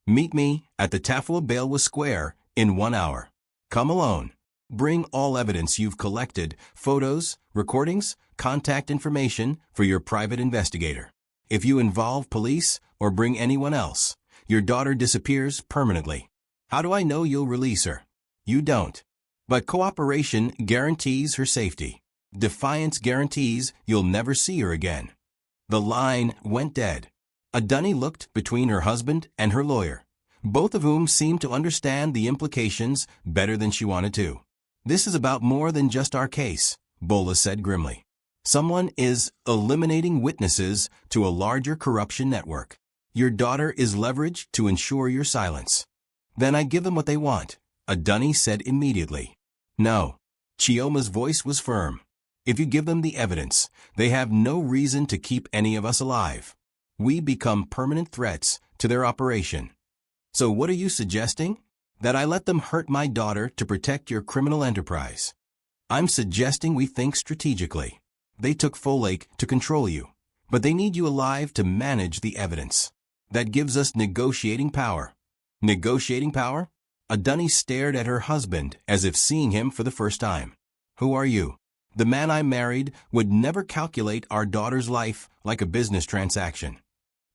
Meet me at the Tafoua Balewa Square in 1 hour. Come alone. Bring all evidence you've collected, photos, recordings, contact information for your private investigator. If you involve police or bring anyone else, your daughter disappears permanently. How do I know you'll release her? You don't. But cooperation guarantees her safety. Defiance guarantees you'll never see her again. The line went dead. Adunni looked between her husband and her lawyer, both of whom seemed to understand the implications better than she wanted to. This is about more than just our case, Bola said grimly. Someone is eliminating witnesses to a larger corruption network. Your daughter is leveraged to ensure your silence. Then I give them what they want, Adunni said immediately. No. Chioma's voice was firm. If you give them the evidence, they have no reason to keep any of us alive. We become permanent threats to their operation. So what are you suggesting? That I let them hurt my daughter to protect your criminal enterprise. I'm suggesting we think strategically. They took Folake to control you, but they need you alive to manage the evidence. That gives us negotiating power. Negotiating power? Adunni stared at her husband as if seeing him for the first time. Who are you? The man I married would never calculate our daughter's life like a business transaction.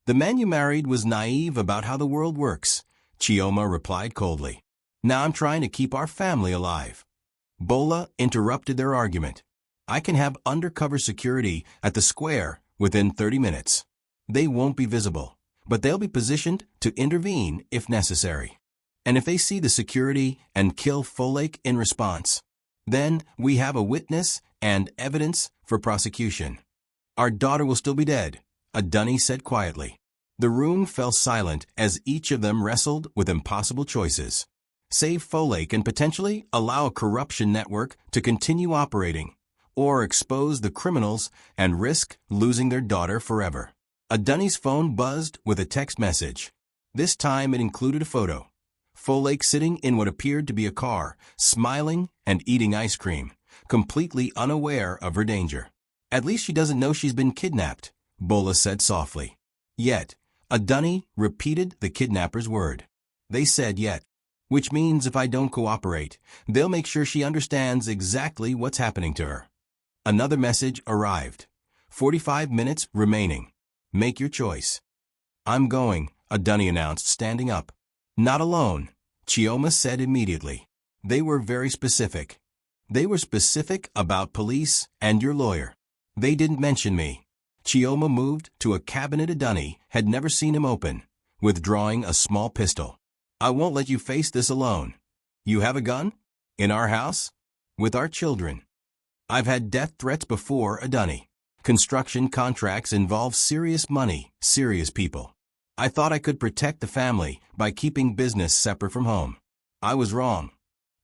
The man you married was naive about how the world works, Chioma replied coldly. Now I'm trying to keep our family alive. Bola interrupted their argument. I can have undercover security at the square within 30 minutes. They won't be visible, but they'll be positioned to intervene if necessary. And if they see the security and kill Folake in response, then we have a witness and evidence for prosecution. Our daughter will still be dead, Adunni said quietly. The room fell silent as each of them wrestled with impossible choices. Save Folake and potentially allow a corruption network to continue operating, or expose the criminals and risk losing their daughter forever. Adunni's phone buzzed with a text message. This time it included a photo. Folake sitting in what appeared to be a car, smiling and eating ice cream, completely unaware of her danger. At least she doesn't know she's been kidnapped, Bola said softly. Yet, Adunni repeated the kidnapper's word. They said yet, which means if I don't cooperate, they'll make sure she understands exactly what's happening to her. Another message arrived. 45 minutes remaining. Make your choice. I'm going, Adunni announced, standing up. Not alone, Chioma said immediately. They were very specific. They were specific about police and your lawyer. They didn't mention me. Chioma moved to a cabinet Adunni had never seen him open, withdrawing a small pistol. I won't let you face this alone. You have a gun? In our house? With our children. I've had death threats before, Adunni. Construction contracts involve serious money, serious people. I thought I could protect the family by keeping business separate from home. I was wrong.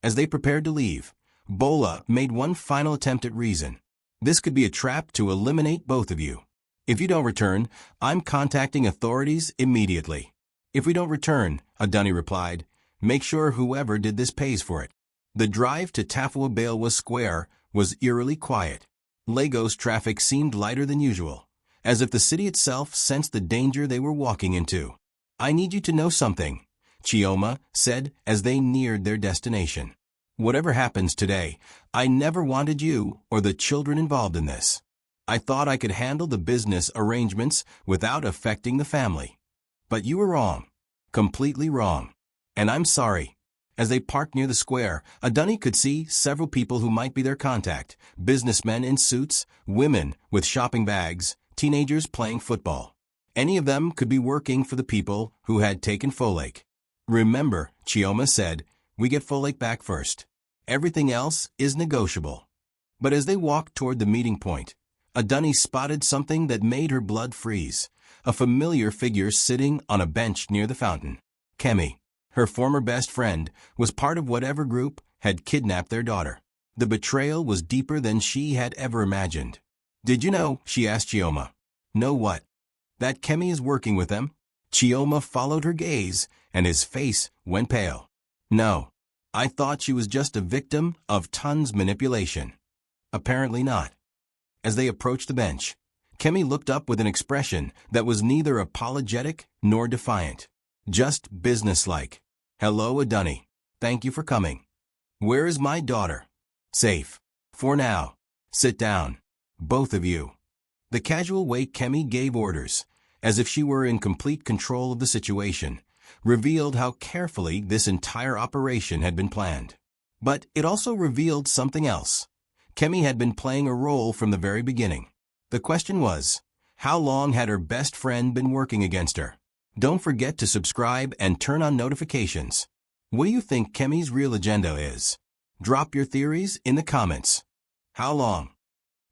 As they prepared to leave, Bola made one final attempt at reason. This could be a trap to eliminate both of you. If you don't return, I'm contacting authorities immediately. If we don't return, Adunni replied, make sure whoever did this pays for it. The drive to Tafoua Balewa Square was eerily quiet. Lagos traffic seemed lighter than usual, as if the city itself sensed the danger they were walking into. I need you to know something, Chioma said as they neared their destination. Whatever happens today, I never wanted you or the children involved in this. I thought I could handle the business arrangements without affecting the family. But you were wrong. Completely wrong. And I'm sorry. As they parked near the square, Adunni could see several people who might be their contact, businessmen in suits, women with shopping bags, teenagers playing football. Any of them could be working for the people who had taken folklore. Remember, Chioma said, we get folklore back first. Everything else is negotiable. But as they walked toward the meeting point, Adunni spotted something that made her blood freeze. A familiar figure sitting on a bench near the fountain. Kemi, her former best friend, was part of whatever group had kidnapped their daughter. The betrayal was deeper than she had ever imagined. Did you know? She asked Chioma. Know what? That Kemi is working with them? Chioma followed her gaze, and his face went pale. No. I thought she was just a victim of Tun's manipulation. Apparently not. As they approached the bench, Kemi looked up with an expression that was neither apologetic nor defiant. Just businesslike. Hello, Adunni. Thank you for coming. Where is my daughter? Safe. For now. Sit down. Both of you. The casual way Kemi gave orders, as if she were in complete control of the situation, revealed how carefully this entire operation had been planned. But it also revealed something else. Kemi had been playing a role from the very beginning. The question was, how long had her best friend been working against her? Don't forget to subscribe and turn on notifications. What do you think Kemi's real agenda is? Drop your theories in the comments. How long?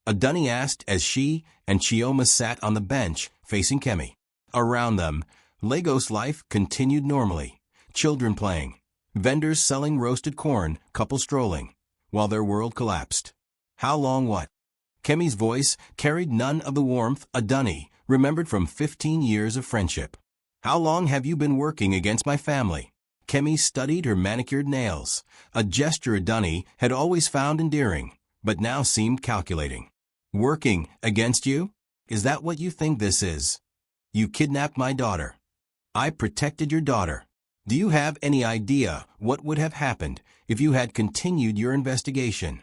Adunni asked as she and Chioma sat on the bench facing Kemi. Around them, Lagos life continued normally. Children playing, vendors selling roasted corn, couples strolling, while their world collapsed. How long what? Kemi's voice carried none of the warmth Adunni remembered from 15 years of friendship. How long have you been working against my family? Kemi studied her manicured nails, a gesture Adunni had always found endearing, but now seemed calculating. Working against you? Is that what you think this is? You kidnapped my daughter. I protected your daughter. Do you have any idea what would have happened if you had continued your investigation?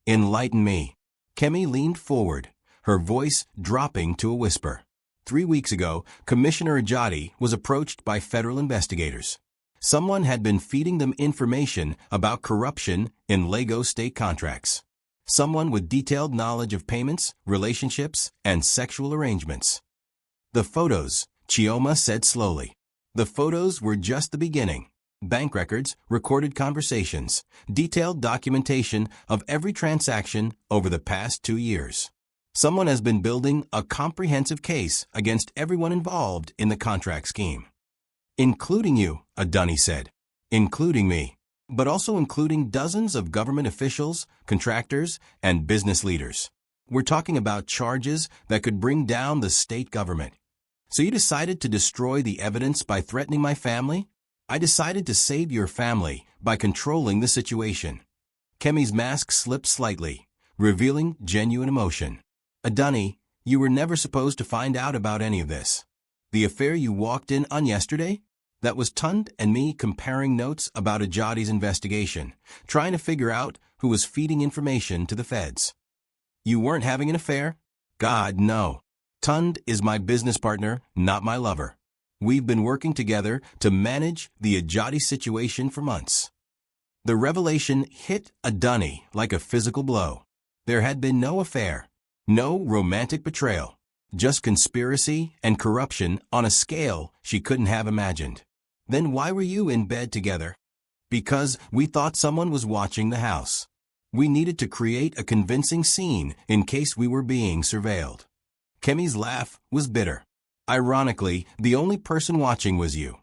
Enlighten me. Kemi leaned forward, her voice dropping to a whisper. 3 weeks ago, Commissioner Ajadi was approached by federal investigators. Someone had been feeding them information about corruption in Lagos state contracts. Someone with detailed knowledge of payments, relationships, and sexual arrangements. The photos, Chioma said slowly. The photos were just the beginning. Bank records, recorded conversations, detailed documentation of every transaction over the past 2 years. Someone has been building a comprehensive case against everyone involved in the contract scheme. Including you, Adunni said. Including me, but also including dozens of government officials, contractors, and business leaders. We're talking about charges that could bring down the state government. So you decided to destroy the evidence by threatening my family? I decided to save your family by controlling the situation. Kemi's mask slipped slightly, revealing genuine emotion. Adunni, you were never supposed to find out about any of this. The affair you walked in on yesterday? That was Tund and me comparing notes about Ajadi's investigation, trying to figure out who was feeding information to the feds. You weren't having an affair? God, no. Tund is my business partner, not my lover. We've been working together to manage the Ajadi situation for months. The revelation hit Adunni like a physical blow. There had been no affair, no romantic betrayal, just conspiracy and corruption on a scale she couldn't have imagined. Then why were you in bed together? Because we thought someone was watching the house. We needed to create a convincing scene in case we were being surveilled. Kemi's laugh was bitter. Ironically, the only person watching was you.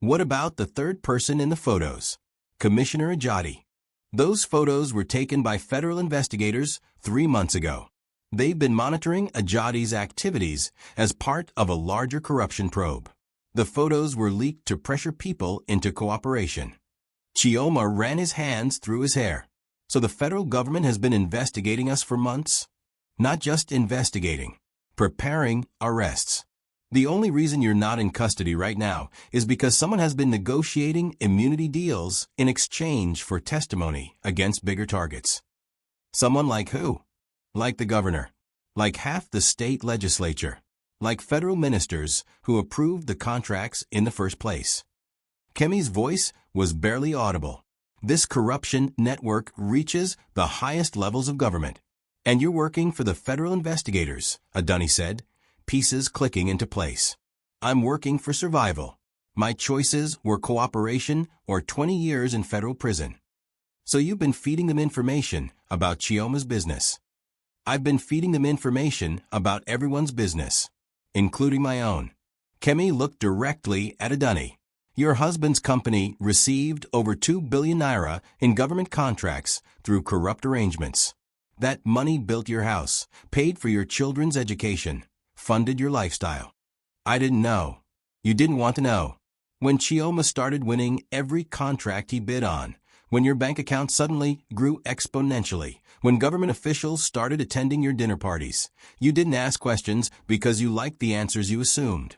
What about the third person in the photos? Commissioner Ajadi. Those photos were taken by federal investigators 3 months ago. They've been monitoring Ajadi's activities as part of a larger corruption probe. The photos were leaked to pressure people into cooperation. Chioma ran his hands through his hair. So the federal government has been investigating us for months? Not just investigating, preparing arrests. The only reason you're not in custody right now is because someone has been negotiating immunity deals in exchange for testimony against bigger targets. Someone like who? Like the governor, like half the state legislature, like federal ministers who approved the contracts in the first place. Kemi's voice was barely audible. This corruption network reaches the highest levels of government. And you're working for the federal investigators, Adunni said. pieces clicking into place. I'm working for survival. My choices were cooperation or 20 years in federal prison. So you've been feeding them information about Chioma's business. I've been feeding them information about everyone's business, including my own. Kemi looked directly at Adunni. Your husband's company received over 2 billion naira in government contracts through corrupt arrangements. That money built your house, paid for your children's education, funded your lifestyle. I didn't know. You didn't want to know. When Chioma started winning every contract he bid on, when your bank account suddenly grew exponentially, when government officials started attending your dinner parties, you didn't ask questions because you liked the answers you assumed.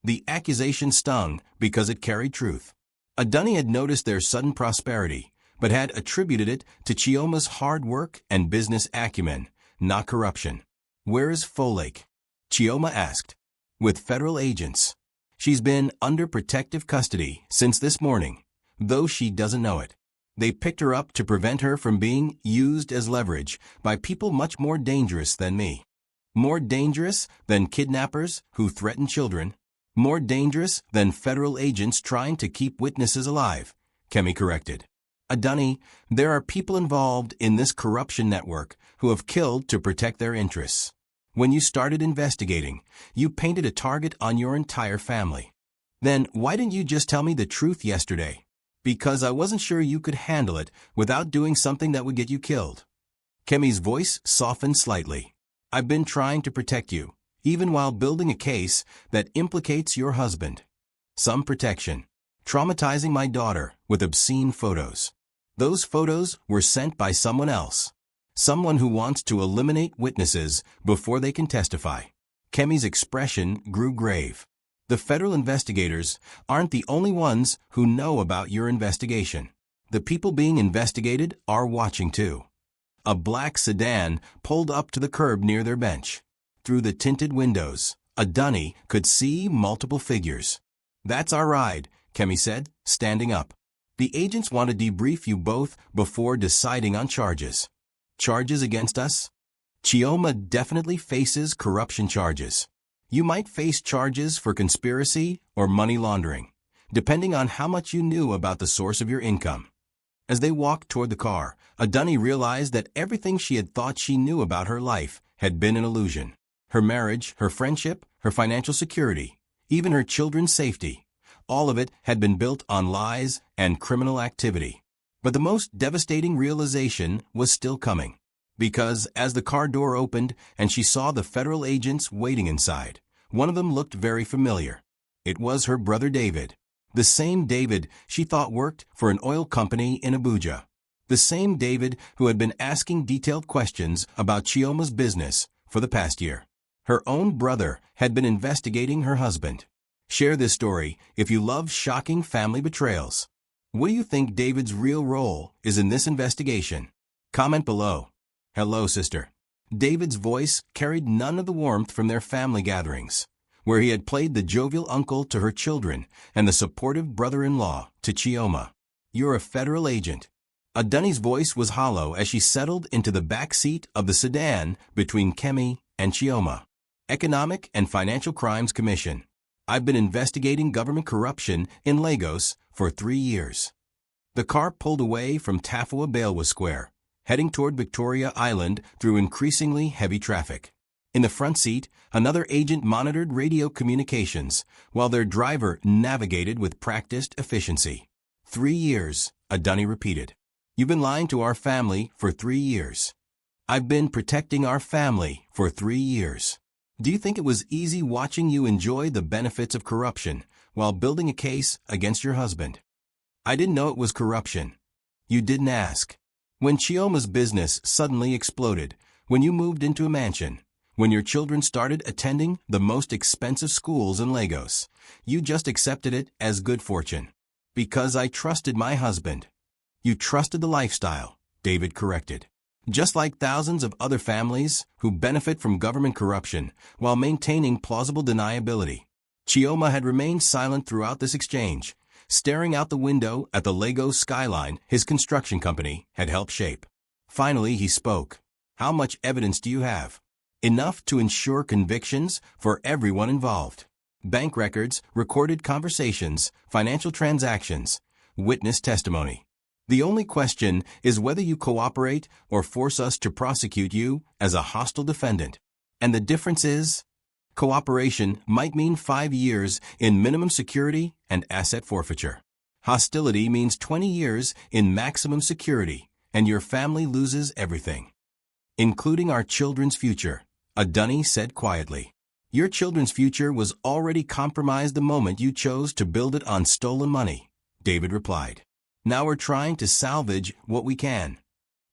The accusation stung because it carried truth. Adunni had noticed their sudden prosperity, but had attributed it to Chioma's hard work and business acumen, not corruption. Where is Folake? Chioma asked. With federal agents. She's been under protective custody since this morning, though she doesn't know it. They picked her up to prevent her from being used as leverage by people much more dangerous than me. More dangerous than kidnappers who threaten children. More dangerous than federal agents trying to keep witnesses alive, Kemi corrected. Adunni, there are people involved in this corruption network who have killed to protect their interests. When you started investigating, you painted a target on your entire family. Then why didn't you just tell me the truth yesterday? Because I wasn't sure you could handle it without doing something that would get you killed. Kemi's voice softened slightly. I've been trying to protect you, even while building a case that implicates your husband. Some protection. Traumatizing my daughter with obscene photos. Those photos were sent by someone else. Someone who wants to eliminate witnesses before they can testify. Kemi's expression grew grave. The federal investigators aren't the only ones who know about your investigation. The people being investigated are watching too. A black sedan pulled up to the curb near their bench. Through the tinted windows, Adunni could see multiple figures. That's our ride, Kemi said, standing up. The agents want to debrief you both before deciding on charges. Charges against us? Chioma definitely faces corruption charges. You might face charges for conspiracy or money laundering, depending on how much you knew about the source of your income. As they walked toward the car, Adunni realized that everything she had thought she knew about her life had been an illusion. Her marriage, her friendship, her financial security, even her children's safety, all of it had been built on lies and criminal activity. But the most devastating realization was still coming. Because as the car door opened and she saw the federal agents waiting inside, one of them looked very familiar. It was her brother David. The same David she thought worked for an oil company in Abuja. The same David who had been asking detailed questions about Chioma's business for the past year. Her own brother had been investigating her husband. Share this story if you love shocking family betrayals. What do you think David's real role is in this investigation? Comment below. Hello, sister. David's voice carried none of the warmth from their family gatherings, where he had played the jovial uncle to her children and the supportive brother-in-law to Chioma. You're a federal agent. Adunni's voice was hollow as she settled into the back seat of the sedan between Kemi and Chioma. Economic and Financial Crimes Commission. I've been investigating government corruption in Lagos for 3 years. The car pulled away from Tafawa Balewa Square, heading toward Victoria Island through increasingly heavy traffic. In the front seat, another agent monitored radio communications, while their driver navigated with practiced efficiency. 3 years, Adunni repeated. You've been lying to our family for 3 years. I've been protecting our family for 3 years. Do you think it was easy watching you enjoy the benefits of corruption while building a case against your husband? I didn't know it was corruption. You didn't ask. When Chioma's business suddenly exploded, when you moved into a mansion, when your children started attending the most expensive schools in Lagos, you just accepted it as good fortune. Because I trusted my husband. You trusted the lifestyle, David corrected. Just like thousands of other families who benefit from government corruption while maintaining plausible deniability. Chioma had remained silent throughout this exchange, staring out the window at the Lagos skyline his construction company had helped shape. Finally, he spoke. How much evidence do you have? enough to ensure convictions for everyone involved. Bank records, recorded conversations, financial transactions, witness testimony. The only question is whether you cooperate or force us to prosecute you as a hostile defendant. And the difference is, cooperation might mean 5 years in minimum security and asset forfeiture. Hostility means 20 years in maximum security, and your family loses everything, including our children's future, Adunni said quietly. Your children's future was already compromised the moment you chose to build it on stolen money, David replied. Now we're trying to salvage what we can.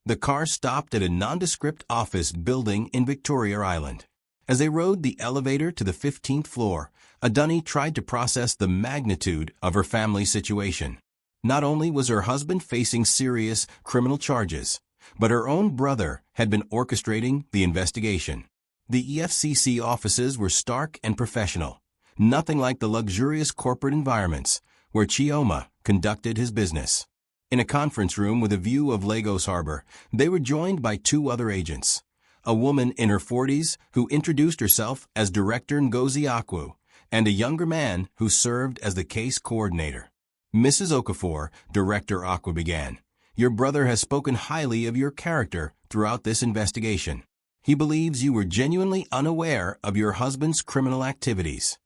The car stopped at a nondescript office building in Victoria Island. As they rode the elevator to the 15th floor, Adunni tried to process the magnitude of her family's situation. Not only was her husband facing serious criminal charges, but her own brother had been orchestrating the investigation. The EFCC offices were stark and professional, nothing like the luxurious corporate environments where Chioma conducted his business. In a conference room with a view of Lagos Harbor, they were joined by 2 other agents. A woman in her 40s who introduced herself as Director Ngozi Akwu, and a younger man who served as the case coordinator. Mrs. Okafor, Director Akwu began, "Your brother has spoken highly of your character throughout this investigation. He believes you were genuinely unaware of your husband's criminal activities."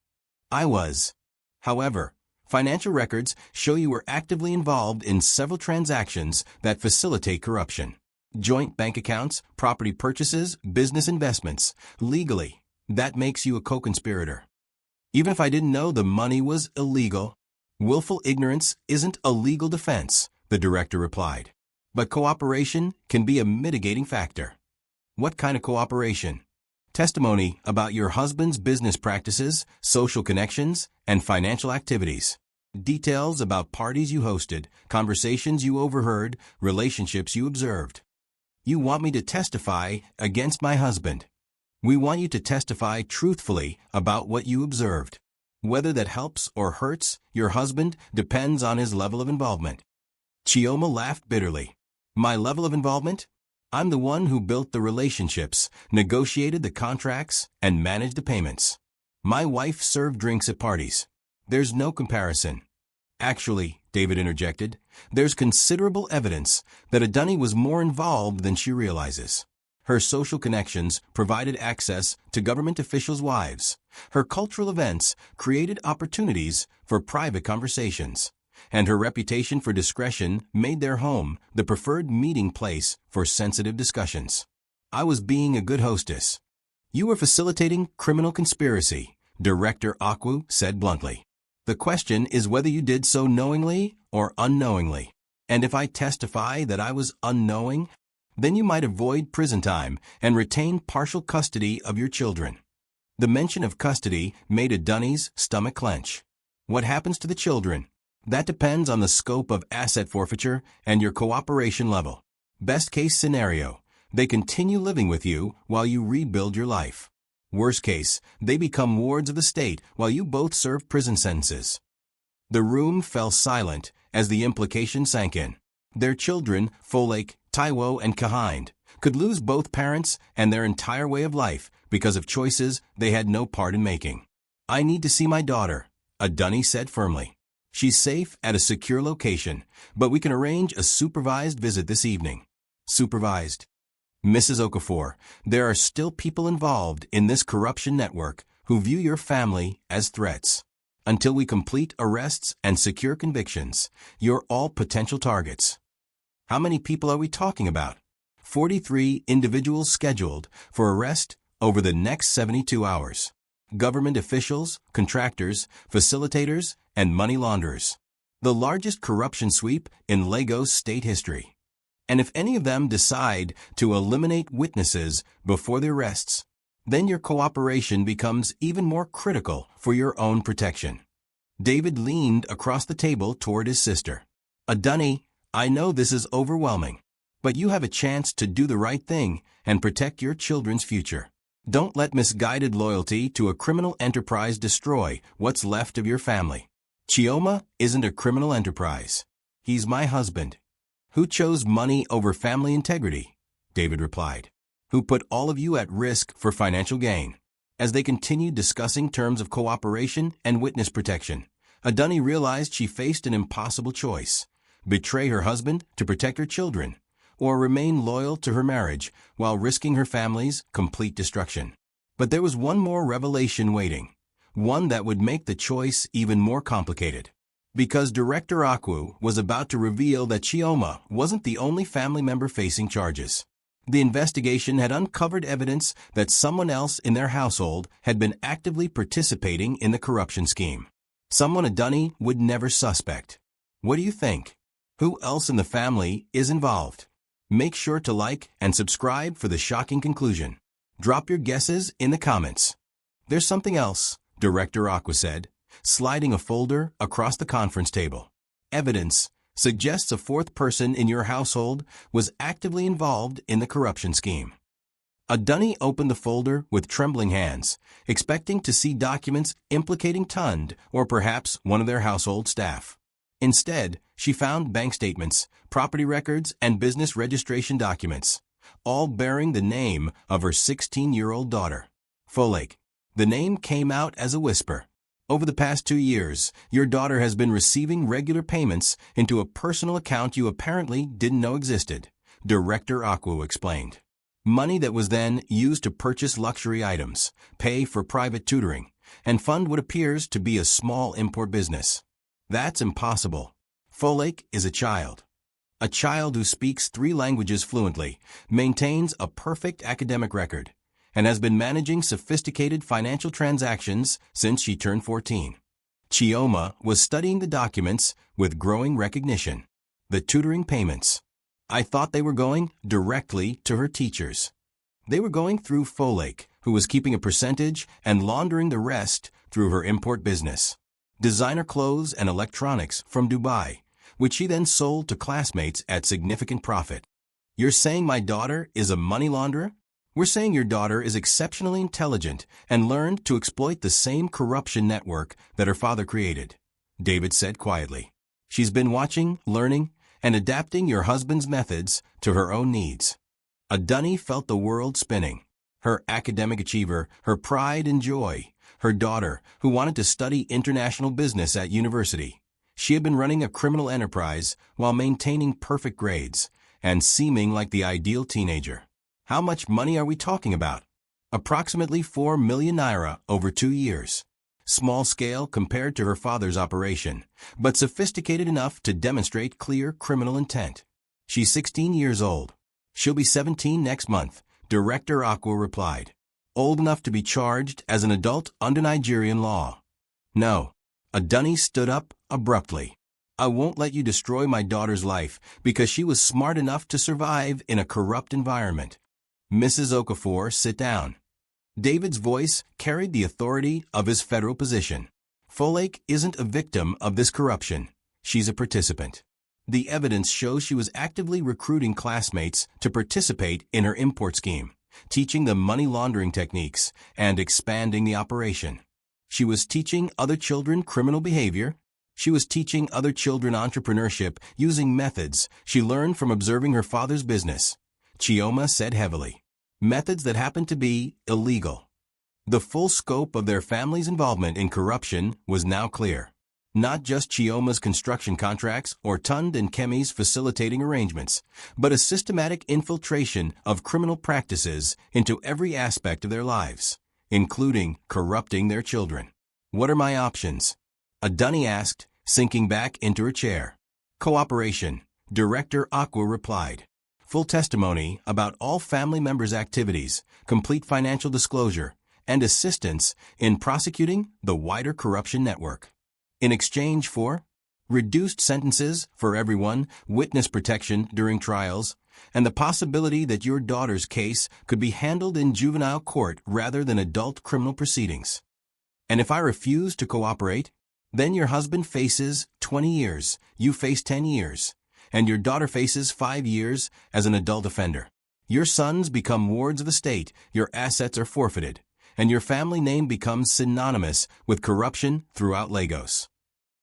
I was. However, financial records show you were actively involved in several transactions that facilitate corruption. Joint bank accounts, property purchases, business investments. Legally, that makes you a co-conspirator. Even if I didn't know the money was illegal, willful ignorance isn't a legal defense, the director replied. But cooperation can be a mitigating factor. What kind of cooperation? Testimony about your husband's business practices, social connections, and financial activities. Details about parties you hosted, conversations you overheard, relationships you observed. You want me to testify against my husband. We want you to testify truthfully about what you observed. Whether that helps or hurts your husband depends on his level of involvement. Chioma laughed bitterly. My level of involvement? I'm the one who built the relationships, negotiated the contracts, and managed the payments. My wife served drinks at parties. There's no comparison. Actually, David interjected, there's considerable evidence that Adunni was more involved than she realizes. Her social connections provided access to government officials' wives. Her cultural events created opportunities for private conversations. And her reputation for discretion made their home the preferred meeting place for sensitive discussions. I was being a good hostess. You were facilitating criminal conspiracy, Director Akwu said bluntly. The question is whether you did so knowingly or unknowingly. And if I testify that I was unknowing, then you might avoid prison time and retain partial custody of your children. The mention of custody made Adunni's stomach clench. What happens to the children? That depends on the scope of asset forfeiture and your cooperation level. Best case scenario, they continue living with you while you rebuild your life. Worst case, they become wards of the state while you both serve prison sentences. The room fell silent as the implication sank in. Their children, Folake, Taiwo, and Kahind, could lose both parents and their entire way of life because of choices they had no part in making. I need to see my daughter, Adunni said firmly. She's safe at a secure location, but we can arrange a supervised visit this evening. Supervised. Mrs. Okafor, there are still people involved in this corruption network who view your family as threats. Until we complete arrests and secure convictions, you're all potential targets. How many people are we talking about? 43 individuals scheduled for arrest over the next 72 hours. Government officials, contractors, facilitators, and money launderers. The largest corruption sweep in Lagos state history. And if any of them decide to eliminate witnesses before the arrests, then your cooperation becomes even more critical for your own protection. David leaned across the table toward his sister. Adunni, I know this is overwhelming, but you have a chance to do the right thing and protect your children's future. Don't let misguided loyalty to a criminal enterprise destroy what's left of your family. Chioma isn't a criminal enterprise. He's my husband. Who chose money over family integrity? David replied. who put all of you at risk for financial gain. As they continued discussing terms of cooperation and witness protection, Adunni realized she faced an impossible choice: betray her husband to protect her children, or remain loyal to her marriage while risking her family's complete destruction. But there was one more revelation waiting, one that would make the choice even more complicated. Because Director Akwu was about to reveal that Chioma wasn't the only family member facing charges. The investigation had uncovered evidence that someone else in their household had been actively participating in the corruption scheme. Someone Adunni would never suspect. What do you think? Who else in the family is involved? Make sure to like and subscribe for the shocking conclusion. Drop your guesses in the comments. There's something else, Director Akwu said, sliding a folder across the conference table. Evidence suggests a fourth person in your household was actively involved in the corruption scheme. Adunni opened the folder with trembling hands, expecting to see documents implicating Tund or perhaps one of their household staff. Instead, she found bank statements, property records, and business registration documents, all bearing the name of her 16-year-old daughter, Folake. The name came out as a whisper. Over the past 2 years, your daughter has been receiving regular payments into a personal account you apparently didn't know existed, Director Akwu explained. Money that was then used to purchase luxury items, pay for private tutoring, and fund what appears to be a small import business. That's impossible. Folake is a child. A child who speaks 3 languages fluently, maintains a perfect academic record, and has been managing sophisticated financial transactions since she turned 14. Chioma was studying the documents with growing recognition. The tutoring payments. I thought they were going directly to her teachers. They were going through Folake, who was keeping a percentage and laundering the rest through her import business. Designer clothes and electronics from Dubai, which she then sold to classmates at significant profit. You're saying my daughter is a money launderer? We're saying your daughter is exceptionally intelligent and learned to exploit the same corruption network that her father created, David said quietly. She's been watching, learning, and adapting your husband's methods to her own needs. Adunni felt the world spinning. Her academic achiever, her pride and joy, her daughter, who wanted to study international business at university. She had been running a criminal enterprise while maintaining perfect grades and seeming like the ideal teenager. How much money are we talking about? Approximately 4 million naira over 2 years. Small scale compared to her father's operation, but sophisticated enough to demonstrate clear criminal intent. She's 16 years old. She'll be 17 next month, Director Akwu replied. Old enough to be charged as an adult under Nigerian law. No. Adunni stood up abruptly. I won't let you destroy my daughter's life because she was smart enough to survive in a corrupt environment. Mrs. Okafor, sit down. David's voice carried the authority of his federal position. Folake isn't a victim of this corruption. She's a participant. The evidence shows she was actively recruiting classmates to participate in her import scheme, teaching them money laundering techniques and expanding the operation. She was teaching other children criminal behavior. She was teaching other children entrepreneurship using methods she learned from observing her father's business, Chioma said heavily. Methods that happened to be illegal. The full scope of their family's involvement in corruption was now clear. Not just Chioma's construction contracts or Tund and Kemi's facilitating arrangements, but a systematic infiltration of criminal practices into every aspect of their lives, including corrupting their children. What are my options? Adunni asked, sinking back into her chair. Cooperation, Director Akwu replied. Full testimony about all family members' activities, complete financial disclosure, and assistance in prosecuting the wider corruption network. In exchange for reduced sentences for everyone, witness protection during trials, and the possibility that your daughter's case could be handled in juvenile court rather than adult criminal proceedings. And if I refuse to cooperate, then your husband faces 20 years, you face 10 years, and your daughter faces 5 years as an adult offender. Your sons become wards of the state, your assets are forfeited, and your family name becomes synonymous with corruption throughout Lagos.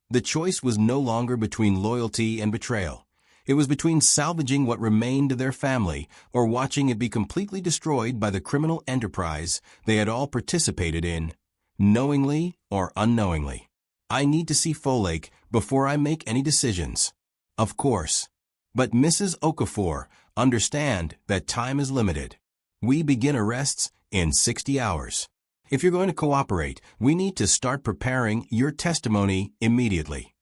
The choice was no longer between loyalty and betrayal. It was between salvaging what remained of their family or watching it be completely destroyed by the criminal enterprise they had all participated in, knowingly or unknowingly. I need to see Folake before I make any decisions. Of course. But Mrs. Okafor, understand that time is limited. We begin arrests in 60 hours. If you're going to cooperate, we need to start preparing your testimony immediately.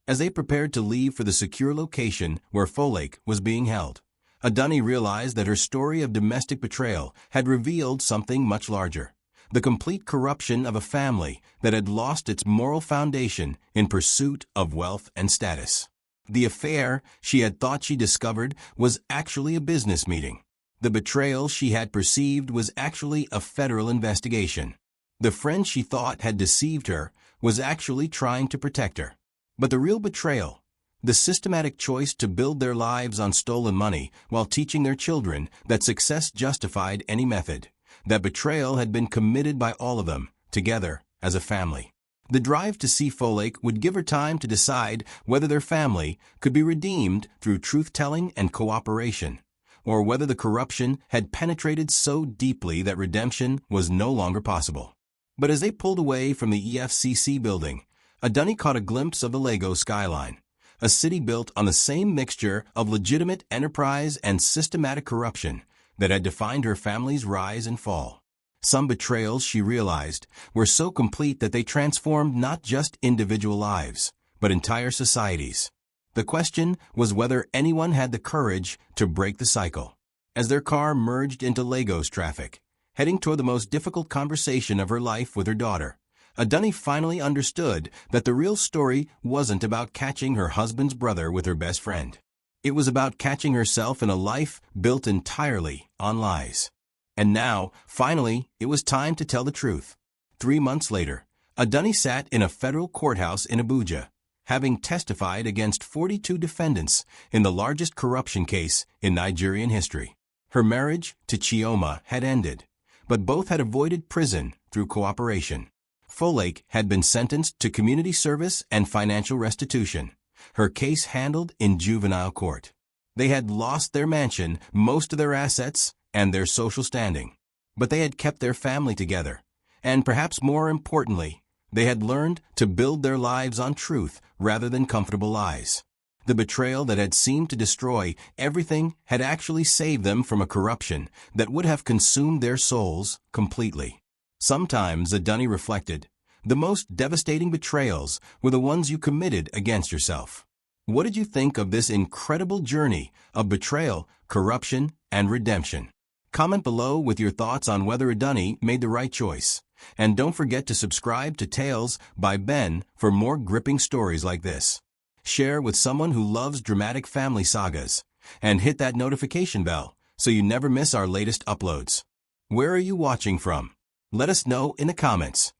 As they prepared to leave for the secure location where Folake was being held, Adunni realized that her story of domestic betrayal had revealed something much larger: the complete corruption of a family that had lost its moral foundation in pursuit of wealth and status. The affair she had thought she discovered was actually a business meeting. The betrayal she had perceived was actually a federal investigation. The friend she thought had deceived her was actually trying to protect her. But the real betrayal, the systematic choice to build their lives on stolen money while teaching their children that success justified any method, that betrayal had been committed by all of them, together, as a family. The drive to see Folake would give her time to decide whether their family could be redeemed through truth-telling and cooperation, or whether the corruption had penetrated so deeply that redemption was no longer possible. But as they pulled away from the EFCC building, Adunni caught a glimpse of the Lagos skyline, a city built on the same mixture of legitimate enterprise and systematic corruption that had defined her family's rise and fall. Some betrayals, she realized, were so complete that they transformed not just individual lives, but entire societies. The question was whether anyone had the courage to break the cycle. As their car merged into Lagos traffic, heading toward the most difficult conversation of her life with her daughter, Adunni finally understood that the real story wasn't about catching her husband's brother with her best friend. It was about catching herself in a life built entirely on lies. And now, finally, it was time to tell the truth. 3 months later, Adunni sat in a federal courthouse in Abuja, having testified against 42 defendants in the largest corruption case in Nigerian history. Her marriage to Chioma had ended, but both had avoided prison through cooperation. Folake had been sentenced to community service and financial restitution, her case handled in juvenile court. They had lost their mansion, most of their assets, and their social standing. But they had kept their family together, and perhaps more importantly, they had learned to build their lives on truth rather than comfortable lies. The betrayal that had seemed to destroy everything had actually saved them from a corruption that would have consumed their souls completely. Sometimes, Adunni reflected, the most devastating betrayals were the ones you committed against yourself. What did you think of this incredible journey of betrayal, corruption, and redemption? Comment below with your thoughts on whether Adunni made the right choice. And don't forget to subscribe to Tales by Ben for more gripping stories like this. Share with someone who loves dramatic family sagas. And hit that notification bell so you never miss our latest uploads. Where are you watching from? Let us know in the comments.